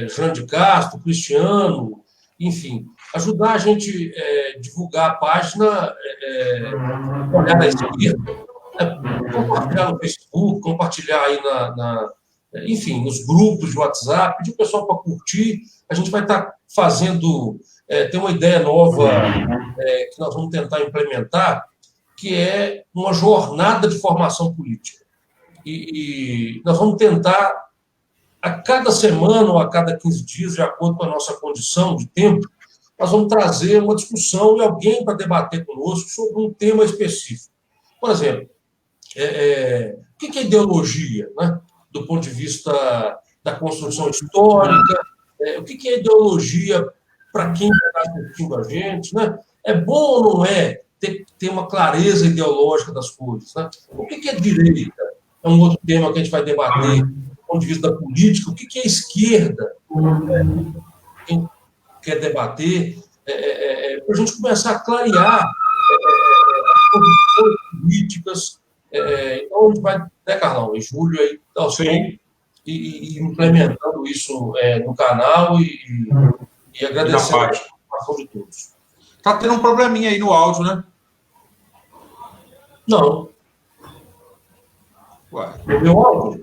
João de Castro, Cristiano, enfim, ajudar a gente a divulgar a página, olhar na esquerda, compartilhar no Facebook, compartilhar aí enfim, nos grupos de WhatsApp, pedir o pessoal para curtir. A gente vai estar fazendo, tem uma ideia nova que nós vamos tentar implementar, que é uma jornada de formação política. E nós vamos tentar, a cada semana ou a cada 15 dias, de acordo com a nossa condição de tempo, nós vamos trazer uma discussão e alguém para debater conosco sobre um tema específico. Por exemplo, o que é ideologia, né? Do ponto de vista da construção histórica, o que é ideologia para quem está assistindo a gente, né? É bom ou não é ter uma clareza ideológica das coisas, né? O que é direita? É um outro tema que a gente vai debater. ponto de vista da política, o que é esquerda, quem quer debater, para a gente começar a clarear as posições políticas. Então, a gente vai, né, Carlão, em julho, aí, aos poucos, e implementando isso no canal e agradecendo a participação de todos. Está tendo um probleminha aí no áudio, né? Não. Ué. Meu áudio?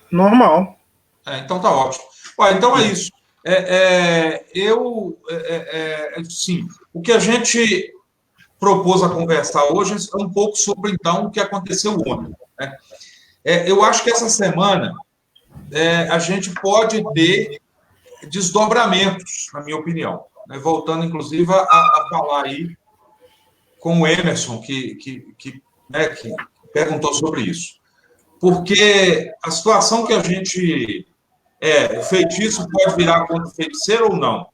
Normal. Então tá ótimo. Ué, então é isso. Sim, o que a gente propôs a conversar hoje é um pouco sobre, então, o que aconteceu ontem, né? Eu acho que essa semana a gente pode ter desdobramentos, na minha opinião, né? Voltando, inclusive, a falar aí com o Emerson, que perguntou sobre isso. Porque a situação que a gente... feitiço pode virar contra o feiticeiro ou não?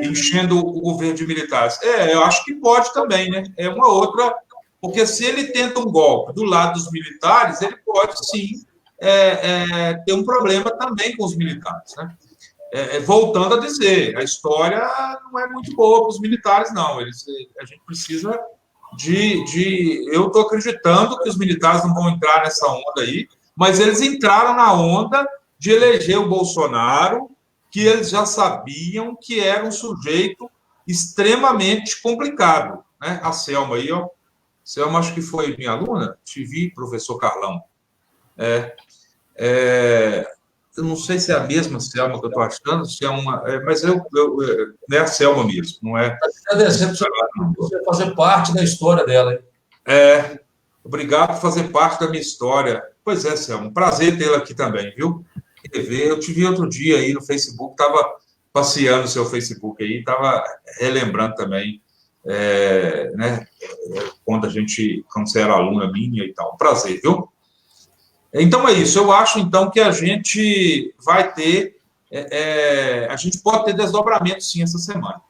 Enchendo o governo de militares. Eu acho que pode também, né? É uma outra... Porque se ele tenta um golpe do lado dos militares, ele pode, sim, ter um problema também com os militares, né? Voltando a dizer, a história não é muito boa para os militares, não. A gente precisa eu estou acreditando que os militares não vão entrar nessa onda aí, mas eles entraram na onda de eleger o Bolsonaro, que eles já sabiam que era um sujeito extremamente complicado, né? A Selma aí, ó. Selma, acho que foi minha aluna, te vi, professor Carlão. Eu não sei se é a mesma Selma que eu estou achando, se é uma, mas não é a Selma mesmo, não é? Agradecendo você fazer parte da história dela. Obrigado por fazer parte da minha história. Pois é, Selma, um prazer tê-la aqui também, viu? Eu te vi outro dia aí no Facebook, estava passeando no seu Facebook aí, estava relembrando também, né, quando você era aluna minha e tal. Prazer, viu? Então é isso. Eu acho, então, que a gente vai ter, a gente pode ter desdobramento, sim, essa semana,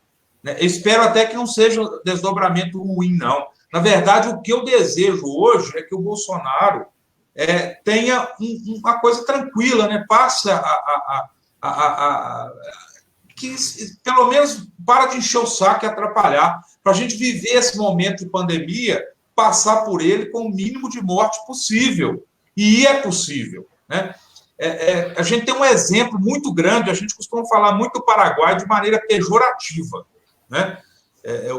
né? Eu espero até que não seja um desdobramento ruim, não. Na verdade, o que eu desejo hoje é que o Bolsonaro tenha uma coisa tranquila, né? Passe que pelo menos para de encher o saco e atrapalhar, para a gente viver esse momento de pandemia, passar por ele com o mínimo de morte possível. E é possível, né? A gente tem um exemplo muito grande, a gente costuma falar muito do Paraguai de maneira pejorativa, né?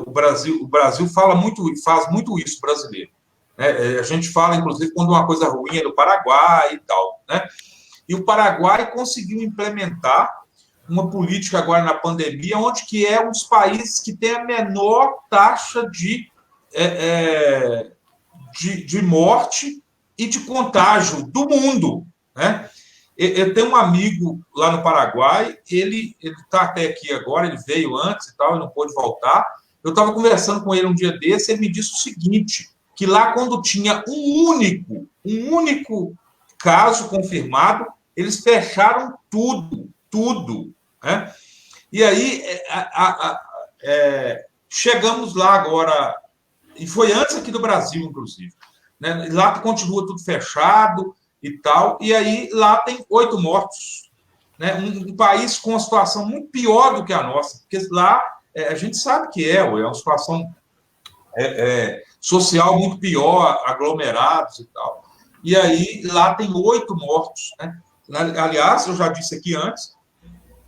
O Brasil fala muito, faz muito isso, brasileiro, né? A gente fala, inclusive, quando uma coisa ruim é do Paraguai e tal, né? E o Paraguai conseguiu implementar uma política agora na pandemia, onde que é um dos países que tem a menor taxa de morte e de contágio do mundo, né? Eu tenho um amigo lá no Paraguai, ele está até aqui agora, ele veio antes e tal, ele não pôde voltar. Eu estava conversando com ele um dia desse, ele me disse o seguinte, que lá quando tinha um único caso confirmado, eles fecharam tudo, né? E aí, chegamos lá agora, e foi antes aqui do Brasil, inclusive, né? Lá continua tudo fechado e tal, e aí lá tem 8 mortos, né? Um país com uma situação muito pior do que a nossa, porque lá a gente sabe que é uma situação social muito pior, aglomerados e tal. E aí lá tem 8 mortos, né? Aliás, eu já disse aqui antes,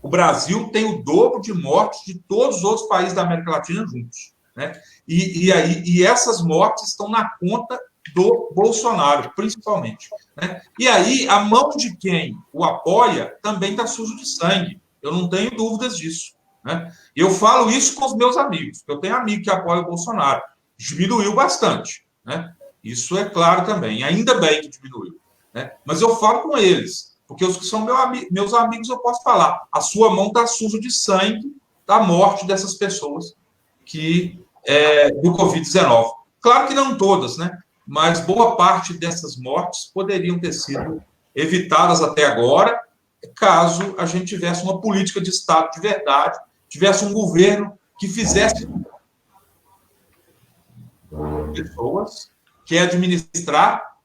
o Brasil tem o dobro de mortes de todos os outros países da América Latina juntos, né? E essas mortes estão na conta do Bolsonaro, principalmente, né? E aí, a mão de quem o apoia também está sujo de sangue. Eu não tenho dúvidas disso, né? Eu falo isso com os meus amigos. Eu tenho amigo que apoia o Bolsonaro. Diminuiu bastante, né? Isso é claro também. Ainda bem que diminuiu, né? Mas eu falo com eles, porque os que são meus amigos eu posso falar. A sua mão está suja de sangue da morte dessas pessoas do Covid-19. Claro que não todas, né? Mas boa parte dessas mortes poderiam ter sido evitadas até agora, caso a gente tivesse uma política de Estado de verdade, tivesse um governo que fizesse pessoas, que é administrar,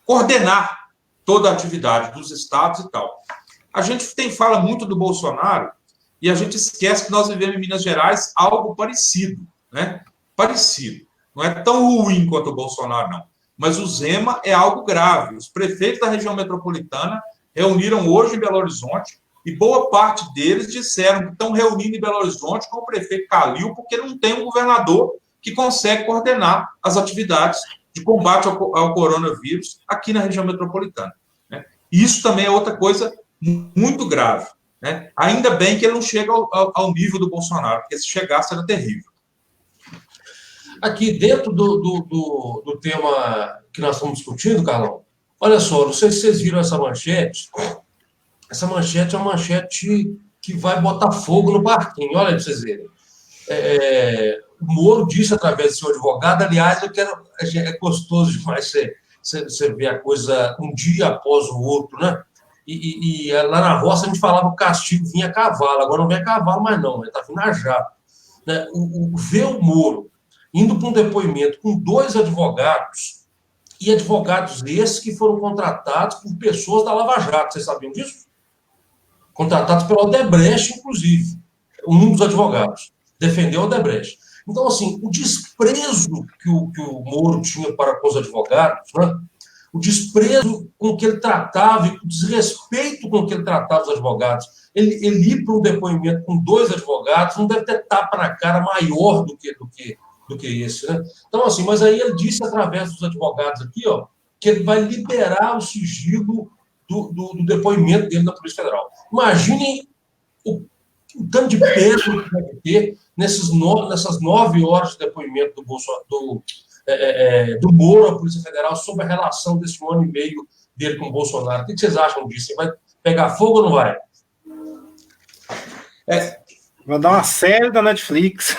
coordenar toda a atividade dos estados e tal. A gente fala muito do Bolsonaro e a gente esquece que nós vivemos em Minas Gerais algo parecido, né? Parecido. Não é tão ruim quanto o Bolsonaro, não. Mas o Zema é algo grave. Os prefeitos da região metropolitana reuniram hoje em Belo Horizonte e boa parte deles disseram que estão reunindo em Belo Horizonte com o prefeito Calil porque não tem um governador que consegue coordenar as atividades de combate ao coronavírus aqui na região metropolitana, né? Isso também é outra coisa muito grave, né? Ainda bem que ele não chega ao nível do Bolsonaro, porque se chegasse era terrível. Aqui, dentro do tema que nós estamos discutindo, Carlão, olha só, não sei se vocês viram essa manchete. Essa manchete é uma manchete que vai botar fogo no parquinho, olha para vocês verem. O Moro disse através do seu advogado, aliás, é gostoso demais você ver a coisa um dia após o outro, né? E lá na roça a gente falava que o castigo vinha a cavalo, agora não vem a cavalo mais não, ele está vindo a jato, né? Ver o Moro indo para um depoimento com 2 advogados, e advogados esses que foram contratados por pessoas da Lava Jato, vocês sabiam disso? Contratados pelo Odebrecht, inclusive, um dos advogados, defendeu o Odebrecht. Então, assim, o desprezo que o Moro tinha para com os advogados, né? O desprezo com que ele tratava, e o desrespeito com que ele tratava os advogados, ele ir para um depoimento com 2 advogados, não deve ter tapa na cara maior do que esse, né? Então, assim, mas aí ele disse através dos advogados aqui, ó, que ele vai liberar o sigilo do depoimento dele na Polícia Federal. Imaginem o tanto de peso que deve ter nessas 9 horas de depoimento do Moro à Polícia Federal sobre a relação desse 1 ano e meio dele com o Bolsonaro. O que vocês acham disso? Ele vai pegar fogo ou não vai? Vai dar uma série da Netflix.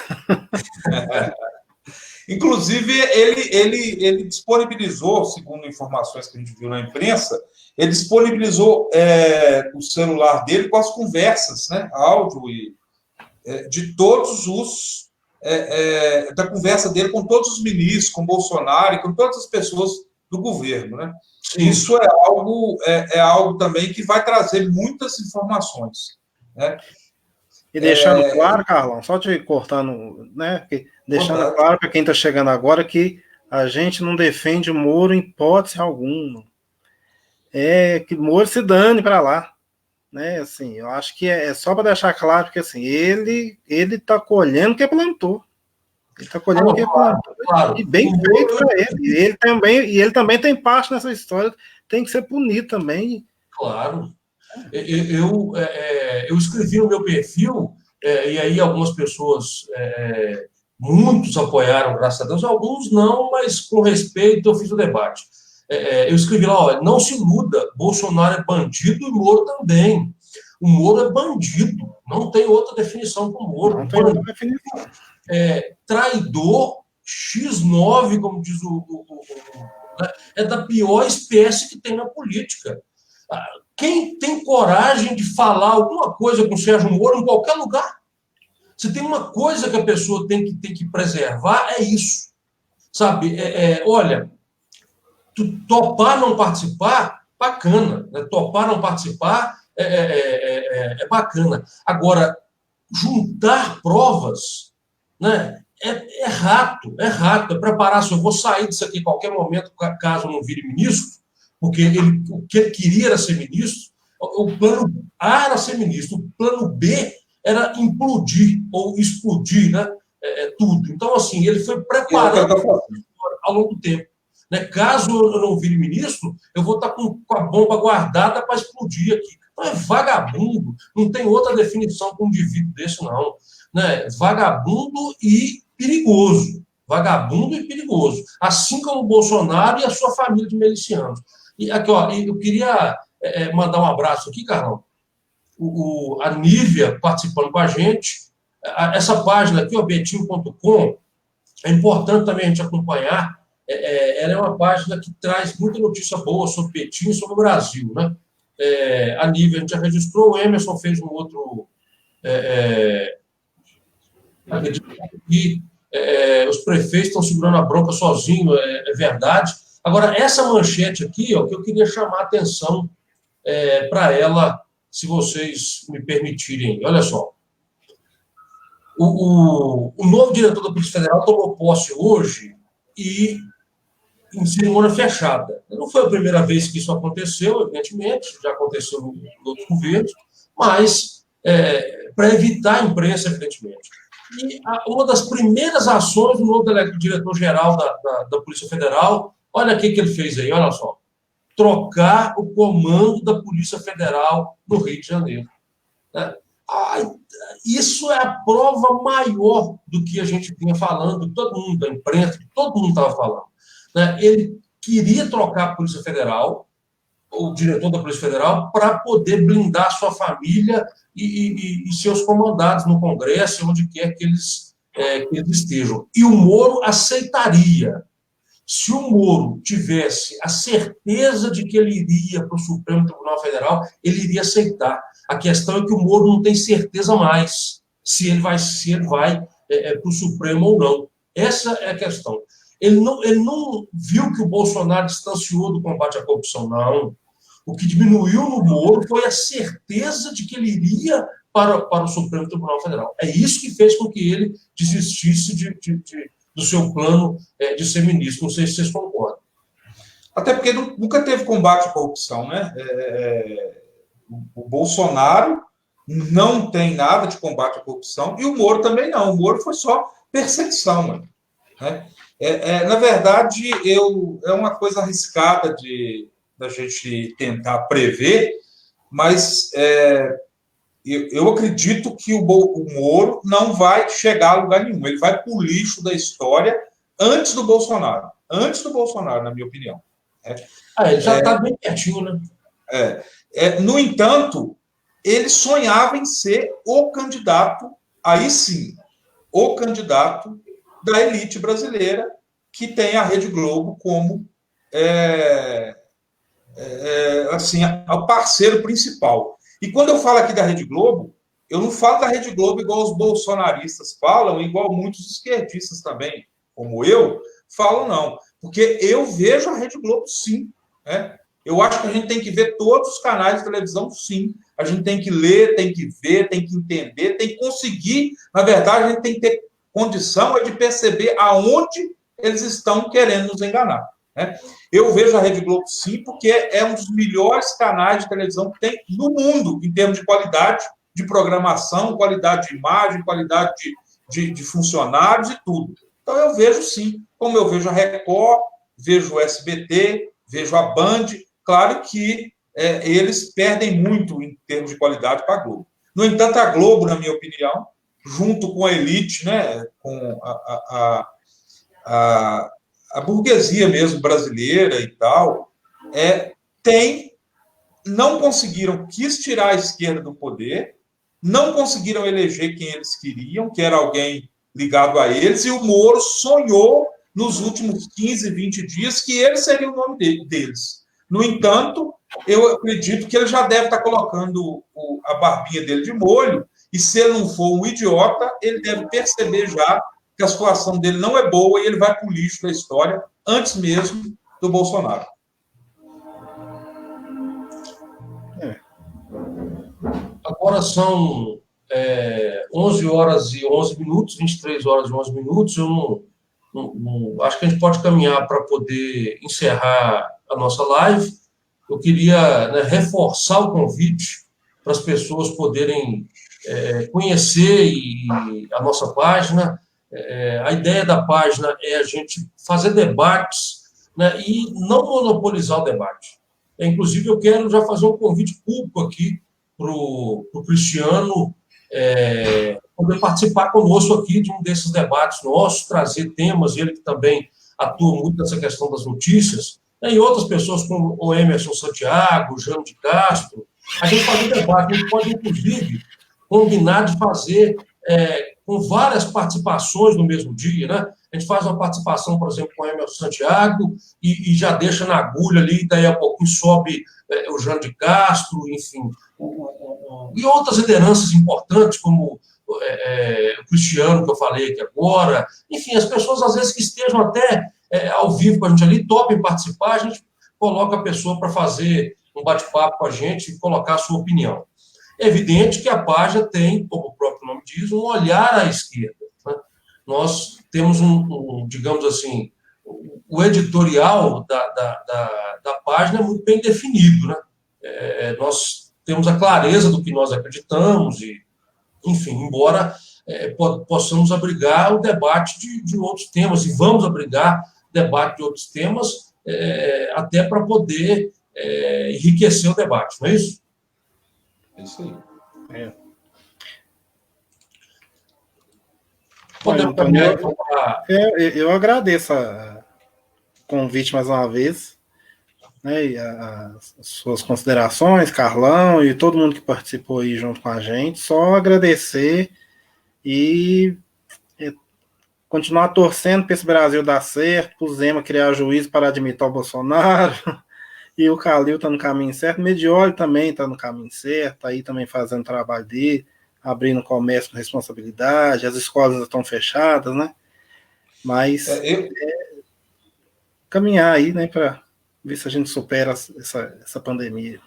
Inclusive, ele disponibilizou, segundo informações que a gente viu na imprensa, ele disponibilizou o celular dele com as conversas, né, áudio de todos os da conversa dele com todos os ministros, com Bolsonaro e com todas as pessoas do governo, né? Isso é algo também que vai trazer muitas informações, né? E deixando claro, Carlão, só te cortando, né? Deixando claro para quem está chegando agora que a gente não defende o Moro em hipótese alguma. Que Moro se dane para lá, né? Assim, eu acho que é só para deixar claro que assim, ele está colhendo o que plantou. Ele está colhendo o que plantou. Claro. E bem feito para ele. Ele também tem parte nessa história, tem que ser punido também. Claro. Eu escrevi no meu perfil, e aí algumas pessoas, muitos apoiaram, graças a Deus, alguns não, mas com respeito eu fiz o debate. Eu escrevi lá, olha, não se iluda, Bolsonaro é bandido e Moro também. O Moro é bandido, não tem outra definição para o Moro. Não tem outra definição. Traidor, X9, como diz é da pior espécie que tem na política. Quem tem coragem de falar alguma coisa com o Sérgio Moro em qualquer lugar? Se tem uma coisa que a pessoa tem que preservar, é isso. Sabe? Olha, topar não participar, bacana. Né? Topar não participar é bacana. Agora, juntar provas, né? É rato. É preparar, se eu vou sair disso aqui em qualquer momento, caso eu não vire ministro, porque o que ele queria era ser ministro, o plano A era ser ministro, o plano B era implodir ou explodir, né? Tudo. Então, assim, ele foi preparando ao longo do tempo. Né? Caso eu não vire ministro, eu vou estar com a bomba guardada para explodir aqui. Então, é vagabundo, não tem outra definição para um indivíduo desse, não. Né? Vagabundo e perigoso. Vagabundo e perigoso. Assim como o Bolsonaro e a sua família de milicianos. E aqui, ó, eu queria mandar um abraço aqui, Carlão. A Nívia participando com a gente. Essa página aqui, betinho.com, é importante também a gente acompanhar. Ela é uma página que traz muita notícia boa sobre Betinho e sobre o Brasil, né? A Nívia, a gente já registrou, o Emerson fez um outro... E os prefeitos estão segurando a bronca sozinhos, é verdade. Agora, essa manchete aqui, ó, que eu queria chamar a atenção para ela, se vocês me permitirem. Olha só. O novo diretor da Polícia Federal tomou posse hoje e em cerimônia fechada. Não foi a primeira vez que isso aconteceu, evidentemente, já aconteceu em outros governos, mas para evitar a imprensa, evidentemente. E uma das primeiras ações do novo diretor-geral da Polícia Federal, olha o que ele fez aí, olha só. Trocar o comando da Polícia Federal no Rio de Janeiro. Isso é a prova maior do que a gente vinha falando, todo mundo, da imprensa, todo mundo estava falando. Ele queria trocar a Polícia Federal, o diretor da Polícia Federal, para poder blindar sua família e seus comandados no Congresso, onde quer que eles estejam. E o Moro aceitaria. Se o Moro tivesse a certeza de que ele iria para o Supremo Tribunal Federal, ele iria aceitar. A questão é que o Moro não tem certeza mais se ele vai para o Supremo ou não. Essa é a questão. Ele não viu que o Bolsonaro distanciou do combate à corrupção, não. O que diminuiu no Moro foi a certeza de que ele iria para o Supremo Tribunal Federal. É isso que fez com que ele desistisse do seu plano de ser ministro. Não sei se vocês concordam. Até porque nunca teve combate à corrupção, né? O Bolsonaro não tem nada de combate à corrupção e o Moro também não. O Moro foi só perseguição, mano. Né? Na verdade, é uma coisa arriscada da gente tentar prever, mas eu acredito que o Moro não vai chegar a lugar nenhum. Ele vai para o lixo da história antes do Bolsonaro. Antes do Bolsonaro, na minha opinião. Ele já está bem pertinho, né? No entanto, ele sonhava em ser o candidato, aí sim, o candidato da elite brasileira, que tem a Rede Globo como o parceiro principal. E quando eu falo aqui da Rede Globo, eu não falo da Rede Globo igual os bolsonaristas falam, igual muitos esquerdistas também, como eu, falam, não. Porque eu vejo a Rede Globo, sim. Eu acho que a gente tem que ver todos os canais de televisão, sim. A gente tem que ler, tem que ver, tem que entender, tem que conseguir. Na verdade, a gente tem que ter condição de perceber aonde eles estão querendo nos enganar. Eu vejo a Rede Globo, sim, porque é um dos melhores canais de televisão que tem no mundo, em termos de qualidade de programação, qualidade de imagem, qualidade de funcionários e tudo. Então, eu vejo, sim, como eu vejo a Record, vejo o SBT, vejo a Band. Claro que eles perdem muito em termos de qualidade para a Globo. No entanto, a Globo, na minha opinião, junto com a elite, né, com a burguesia mesmo brasileira e tal, não conseguiram, quis tirar a esquerda do poder, não conseguiram eleger quem eles queriam, que era alguém ligado a eles, e o Moro sonhou nos últimos 15, 20 dias que ele seria o nome deles. No entanto, eu acredito que ele já deve estar colocando a barbinha dele de molho, e se ele não for um idiota, ele deve perceber já que a situação dele não é boa e ele vai para o lixo da história antes mesmo do Bolsonaro. Agora são 11 horas e 11 minutos, 23 horas e 11 minutos. Eu acho que a gente pode caminhar para poder encerrar a nossa live. Eu queria reforçar o convite para as pessoas poderem conhecer a nossa página. A ideia da página é a gente fazer debates, né, e não monopolizar o debate. Inclusive, eu quero já fazer um convite público aqui para o Cristiano poder participar conosco aqui de um desses debates nossos, trazer temas, ele que também atua muito nessa questão das notícias, né, e outras pessoas como o Emerson Santiago, o Jânio de Castro. A gente faz um debate, a gente pode, inclusive, combinar de fazer com várias participações no mesmo dia, né? A gente faz uma participação, por exemplo, com o Emerson Santiago e já deixa na agulha ali, daí a pouquinho sobe o Jânio de Castro, enfim, e outras lideranças importantes, como o Cristiano, que eu falei aqui agora. Enfim, as pessoas, às vezes, que estejam até ao vivo com a gente ali, topem participar, a gente coloca a pessoa para fazer um bate-papo com a gente e colocar a sua opinião. É evidente que a página tem, como o próprio nome diz, um olhar à esquerda, né? Nós temos digamos assim, o editorial da página é muito bem definido, né? Nós temos a clareza do que nós acreditamos e, enfim, embora possamos abrigar o debate de outros temas, e vamos abrigar debate de outros temas até para poder enriquecer o debate, não é isso? É isso aí. Podemos caminhar então para... Eu agradeço o convite mais uma vez, né, e as suas considerações, Carlão e todo mundo que participou aí junto com a gente. Só agradecer e continuar torcendo para esse Brasil dar certo, para o Zema criar juízo para admitir o Bolsonaro, e o Calil está no caminho certo, o Medioli também está no caminho certo, aí também fazendo o trabalho dele, abrindo comércio com responsabilidade, as escolas estão fechadas, né? Mas caminhar aí, né, para ver se a gente supera essa pandemia.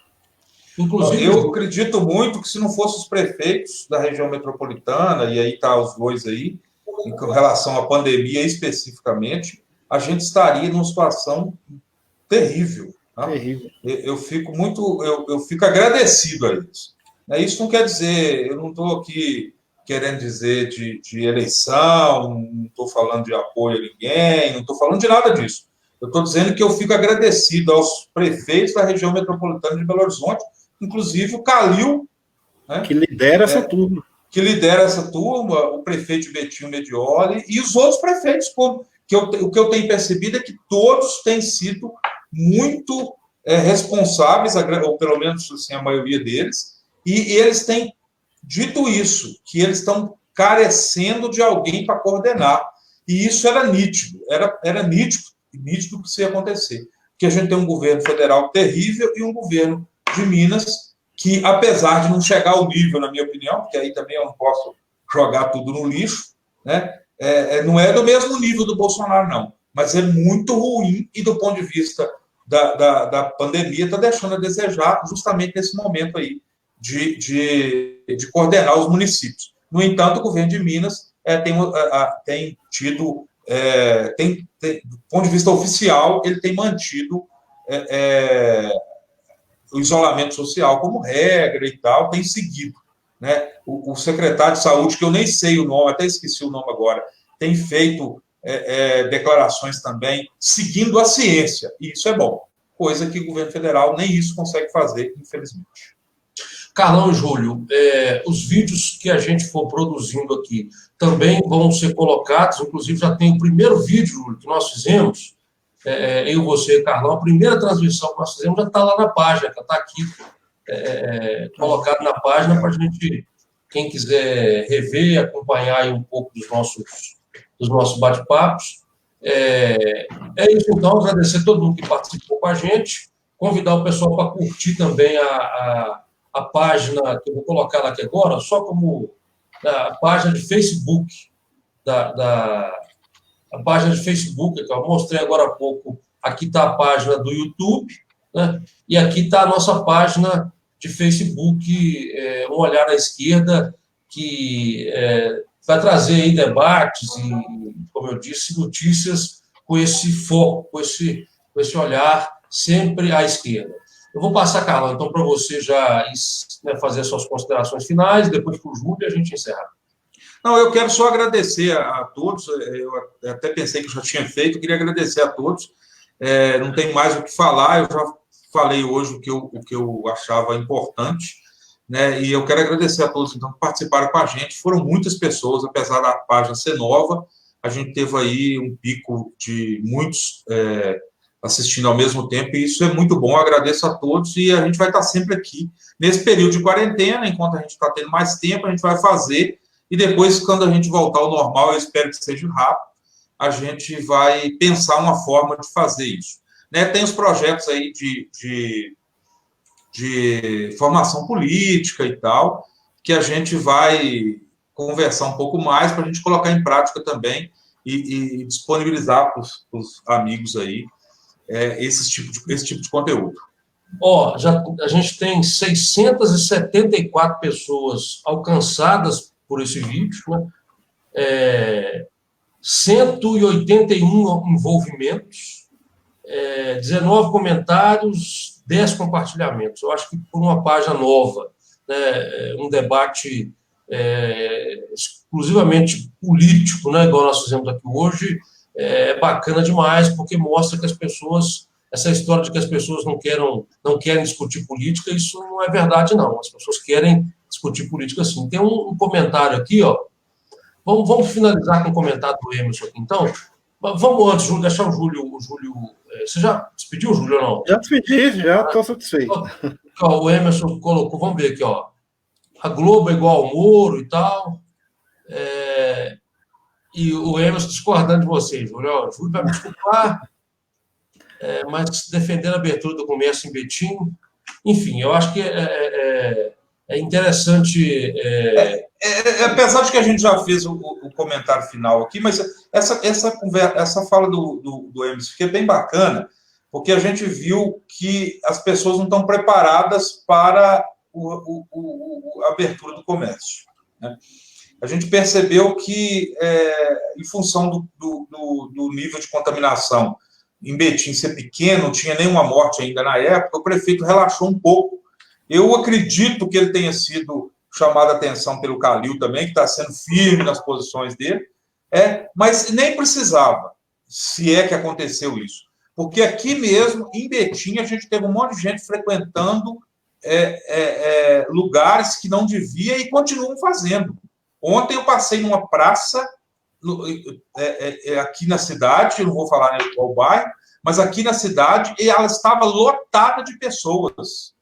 Inclusive, eu acredito muito que se não fossem os prefeitos da região metropolitana, e aí tá os dois aí, em relação à pandemia especificamente, a gente estaria numa situação terrível. Tá? Terrível. Eu fico agradecido a isso. Isso não quer dizer, eu não estou aqui querendo dizer de eleição, não estou falando de apoio a ninguém, não estou falando de nada disso. Eu estou dizendo que eu fico agradecido aos prefeitos da região metropolitana de Belo Horizonte, inclusive o Calil, né, que lidera essa turma. Que lidera essa turma, o prefeito Betinho Medioli e os outros prefeitos. O que eu tenho percebido é que todos têm sido muito responsáveis, ou pelo menos assim, a maioria deles, e eles têm dito isso, que eles estão carecendo de alguém para coordenar. E isso era nítido, era nítido que isso ia acontecer. Porque a gente tem um governo federal terrível e um governo de Minas que, apesar de não chegar ao nível, na minha opinião, porque aí também eu não posso jogar tudo no lixo, né? Não é do mesmo nível do Bolsonaro, não, mas é muito ruim e, do ponto de vista da pandemia, está deixando a desejar justamente nesse momento aí de coordenar os municípios. No entanto, o governo de Minas tem tido, do ponto de vista oficial, ele tem mantido o isolamento social como regra e tal, tem seguido. Né? O secretário de saúde, que eu nem sei o nome, até esqueci o nome agora, tem feito declarações também, seguindo a ciência, e isso é bom, coisa que o governo federal nem isso consegue fazer, infelizmente. Carlão e Júlio, os vídeos que a gente for produzindo aqui também vão ser colocados, inclusive já tem o primeiro vídeo, Júlio, que nós fizemos, eu, você e Carlão, a primeira transmissão que nós fizemos já está lá na página, já está aqui colocado na página para a gente, quem quiser rever, acompanhar aí um pouco dos nossos bate-papos. Isso, então, agradecer a todo mundo que participou com a gente, convidar o pessoal para curtir também a página, que eu vou colocar lá aqui agora, só como a página de Facebook, a página de Facebook, que eu mostrei agora há pouco. Aqui está a página do YouTube, né? E aqui está a nossa página de Facebook, Um Olhar à Esquerda, que vai trazer aí debates e, como eu disse, notícias com esse foco, com esse olhar sempre à esquerda. Eu vou passar, Carlão, então, para você já fazer suas considerações finais, depois para o Júlio e a gente encerra. Não, eu quero só agradecer a todos, eu até pensei que eu já tinha feito, eu queria agradecer a todos, não tem mais o que falar, eu já falei hoje o que eu achava importante, né, e eu quero agradecer a todos, então, que participaram com a gente, foram muitas pessoas, apesar da página ser nova, a gente teve aí um pico de muitos assistindo ao mesmo tempo, e isso é muito bom, eu agradeço a todos, e a gente vai estar sempre aqui, nesse período de quarentena, enquanto a gente está tendo mais tempo, a gente vai fazer. E depois, quando a gente voltar ao normal, eu espero que seja rápido, a gente vai pensar uma forma de fazer isso. Né? Tem os projetos aí de formação política e tal, que a gente vai conversar um pouco mais para a gente colocar em prática também e disponibilizar para os amigos aí esse tipo de conteúdo. A gente tem 674 pessoas alcançadas por esse vídeo, né? 181 envolvimentos, 19 comentários, 10 compartilhamentos. Eu acho que por uma página nova, né, um debate exclusivamente político, né, igual nós fizemos aqui hoje, é bacana demais, porque mostra que as pessoas, essa história de que as pessoas não querem discutir política, isso não é verdade, não. As pessoas querem discutir política, sim. Tem um comentário aqui, ó. Vamos finalizar com o comentário do Emerson aqui, então. Vamos antes, Júlio, deixar o Júlio. Você já despediu, Júlio, ou não? Já despedi, já estou satisfeito. Ó, o Emerson colocou, vamos ver aqui, ó. A Globo é igual ao Moro e tal. E o Emerson discordando de vocês, Júlio. O Júlio vai me desculpar, mas defendendo a abertura do comércio em Betim. Enfim, eu acho que é interessante. Apesar de que a gente já fez o comentário final aqui, mas essa fala do Emerson fica bem bacana, porque a gente viu que as pessoas não estão preparadas para a abertura do comércio, né? A gente percebeu que, em função do nível de contaminação em Betim ser pequeno, não tinha nenhuma morte ainda na época, o prefeito relaxou um pouco. Eu acredito que ele tenha sido chamado a atenção pelo Calil também, que está sendo firme nas posições dele, mas nem precisava, se é que aconteceu isso. Porque aqui mesmo, em Betim, a gente teve um monte de gente frequentando lugares que não devia e continuam fazendo. Ontem eu passei numa praça aqui na cidade, eu não vou falar qual bairro, mas aqui na cidade, e ela estava lotada de pessoas,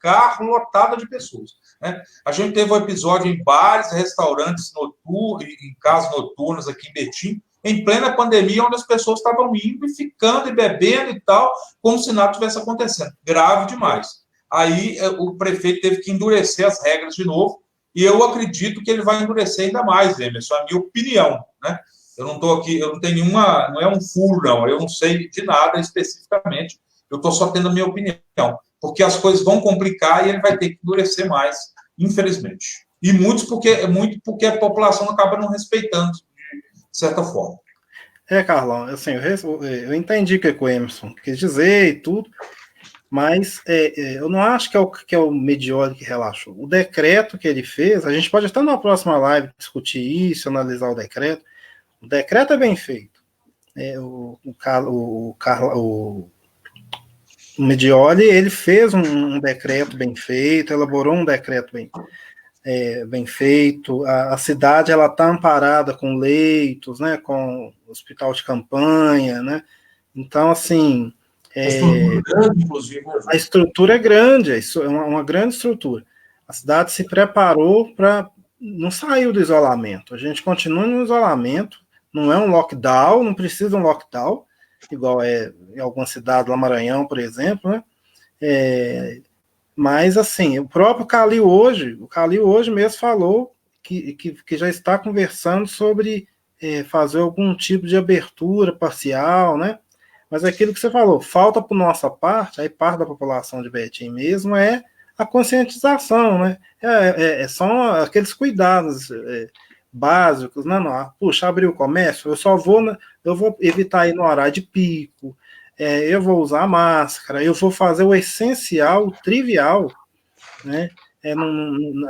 carro lotado de pessoas, né? A gente teve um episódio em bares, restaurantes noturnos, em casas noturnas aqui em Betim, em plena pandemia, onde as pessoas estavam indo e ficando e bebendo e tal, como se nada tivesse acontecendo. Grave demais. Aí o prefeito teve que endurecer as regras de novo, e eu acredito que ele vai endurecer ainda mais, Emerson, a minha opinião, né? Eu não estou aqui, eu não tenho nenhuma, não é um furo, não, eu não sei de nada especificamente, eu estou só tendo a minha opinião, porque as coisas vão complicar e ele vai ter que endurecer mais, infelizmente. E muito porque a população acaba não respeitando, de certa forma. Carlão, assim, eu entendi o que o Emerson quis dizer e tudo, mas eu não acho que é o Medioli que relaxou. O decreto que ele fez, a gente pode até na próxima live discutir isso, analisar o decreto. O decreto é bem feito. O Medioli, ele fez um decreto bem feito, elaborou um decreto bem feito. A cidade ela está amparada com leitos, né, com hospital de campanha, né? Então, assim... A estrutura é grande, inclusive. Né? A estrutura é grande, é uma grande estrutura. A cidade se preparou para... Não saiu do isolamento. A gente continua no isolamento, não é um lockdown, não precisa de um lockdown, igual em alguma cidade, lá Maranhão, por exemplo, né? Mas, assim, o próprio Calil hoje mesmo falou que já está conversando sobre fazer algum tipo de abertura parcial, né? Mas aquilo que você falou, falta por nossa parte, aí parte da população de Betim mesmo, é a conscientização, né? São aqueles cuidados básicos, né? Não, puxa, abrir o comércio, eu vou evitar ir no horário de pico, eu vou usar máscara, eu vou fazer o essencial, o trivial, né?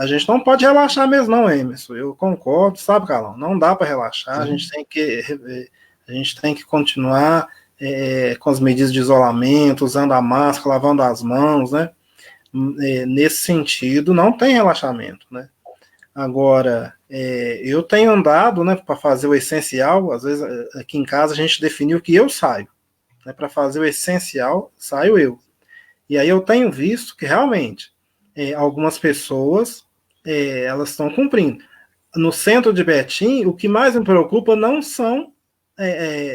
A gente não pode relaxar mesmo, não, Emerson. Eu concordo, sabe, Carlão? Não dá para relaxar, a gente tem que continuar com as medidas de isolamento, usando a máscara, lavando as mãos, né? Nesse sentido, não tem relaxamento, né? Agora, eu tenho andado, né, para fazer o essencial. Às vezes, aqui em casa, a gente definiu que eu saio, né? Para fazer o essencial, saio eu. E aí eu tenho visto que, realmente, algumas pessoas, elas estão cumprindo. No centro de Betim, o que mais me preocupa não são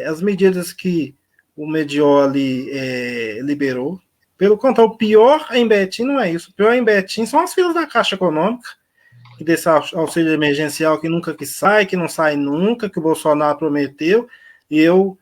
as medidas que o Medioli liberou. Pelo contrário, o pior em Betim não é isso. O pior em Betim são as filas da Caixa Econômica, desse auxílio emergencial que nunca que sai, que não sai nunca, que o Bolsonaro prometeu, e eu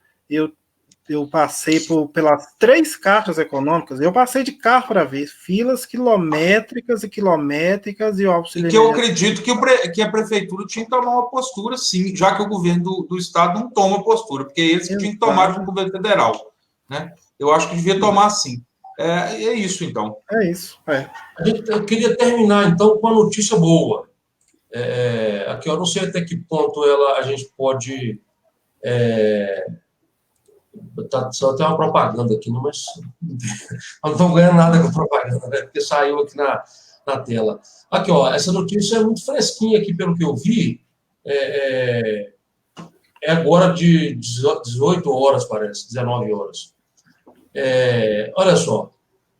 passei pelas 3 caixas econômicas, eu passei de carro para ver filas quilométricas e quilométricas e o auxílio E que eu acredito que a prefeitura tinha que tomar uma postura, sim, já que o governo do estado não toma postura, porque eles que tinham que tomar do governo federal, né? Eu acho que devia tomar, sim. É isso, então. É isso, Eu queria terminar, então, com a notícia boa. Aqui, eu não sei até que ponto a gente pode... só tem uma propaganda aqui, mas não estão ganhando nada com propaganda, né? Porque saiu aqui na tela. Aqui, ó, essa notícia é muito fresquinha aqui, pelo que eu vi. É agora de 18 horas, parece, 19 horas. Olha só,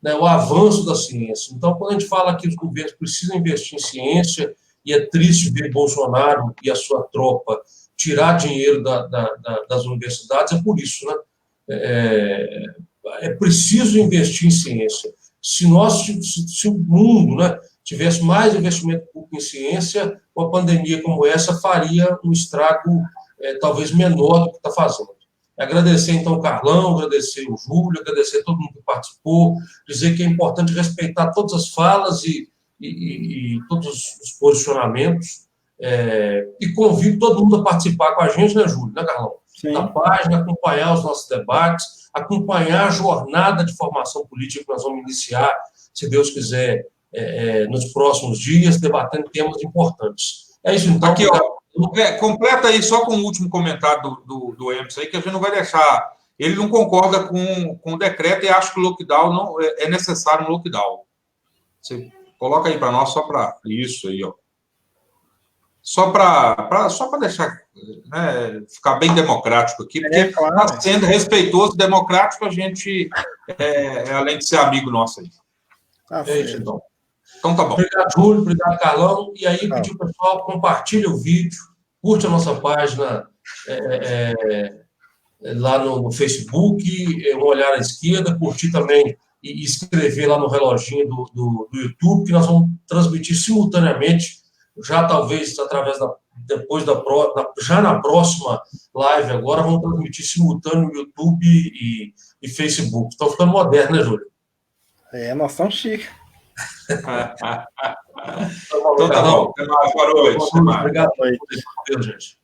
né, o avanço da ciência. Então, quando a gente fala que os governos precisam investir em ciência, e é triste ver Bolsonaro e a sua tropa tirar dinheiro das universidades, é por isso, né? É preciso investir em ciência. Se o mundo, né, tivesse mais investimento público em ciência, uma pandemia como essa faria um estrago talvez menor do que está fazendo. Agradecer, então, o Carlão, agradecer o Júlio, agradecer todo mundo que participou, dizer que é importante respeitar todas as falas e todos os posicionamentos, e convido todo mundo a participar com a gente, né, Júlio, né, Carlão? Sim. Na página, acompanhar os nossos debates, acompanhar a jornada de formação política que nós vamos iniciar, se Deus quiser, nos próximos dias, debatendo temas importantes. É isso, então. Aqui, ó, completa aí só com o último comentário do Emerson aí, que a gente não vai deixar. Ele não concorda com o decreto e acha que o lockdown não é necessário um lockdown. Você coloca aí para nós só para isso aí, ó. Só para deixar, né, ficar bem democrático aqui, porque está sendo respeitoso, democrático, a gente, além de ser amigo nosso aí. Isso, então. Então tá bom. Obrigado, Júlio, obrigado, Carlão. E aí, pedir ao pessoal, compartilha o vídeo, curte a nossa página lá no Facebook, um olhar à esquerda, curtir também e escrever lá no reloginho do YouTube, que nós vamos transmitir simultaneamente, já talvez através já na próxima live agora, vamos transmitir simultâneo no YouTube e Facebook. Estão ficando modernos, né, Júlio? Nós estamos chiques. Então tá bom. Até mais. Boa noite. Obrigado. Deus, gente.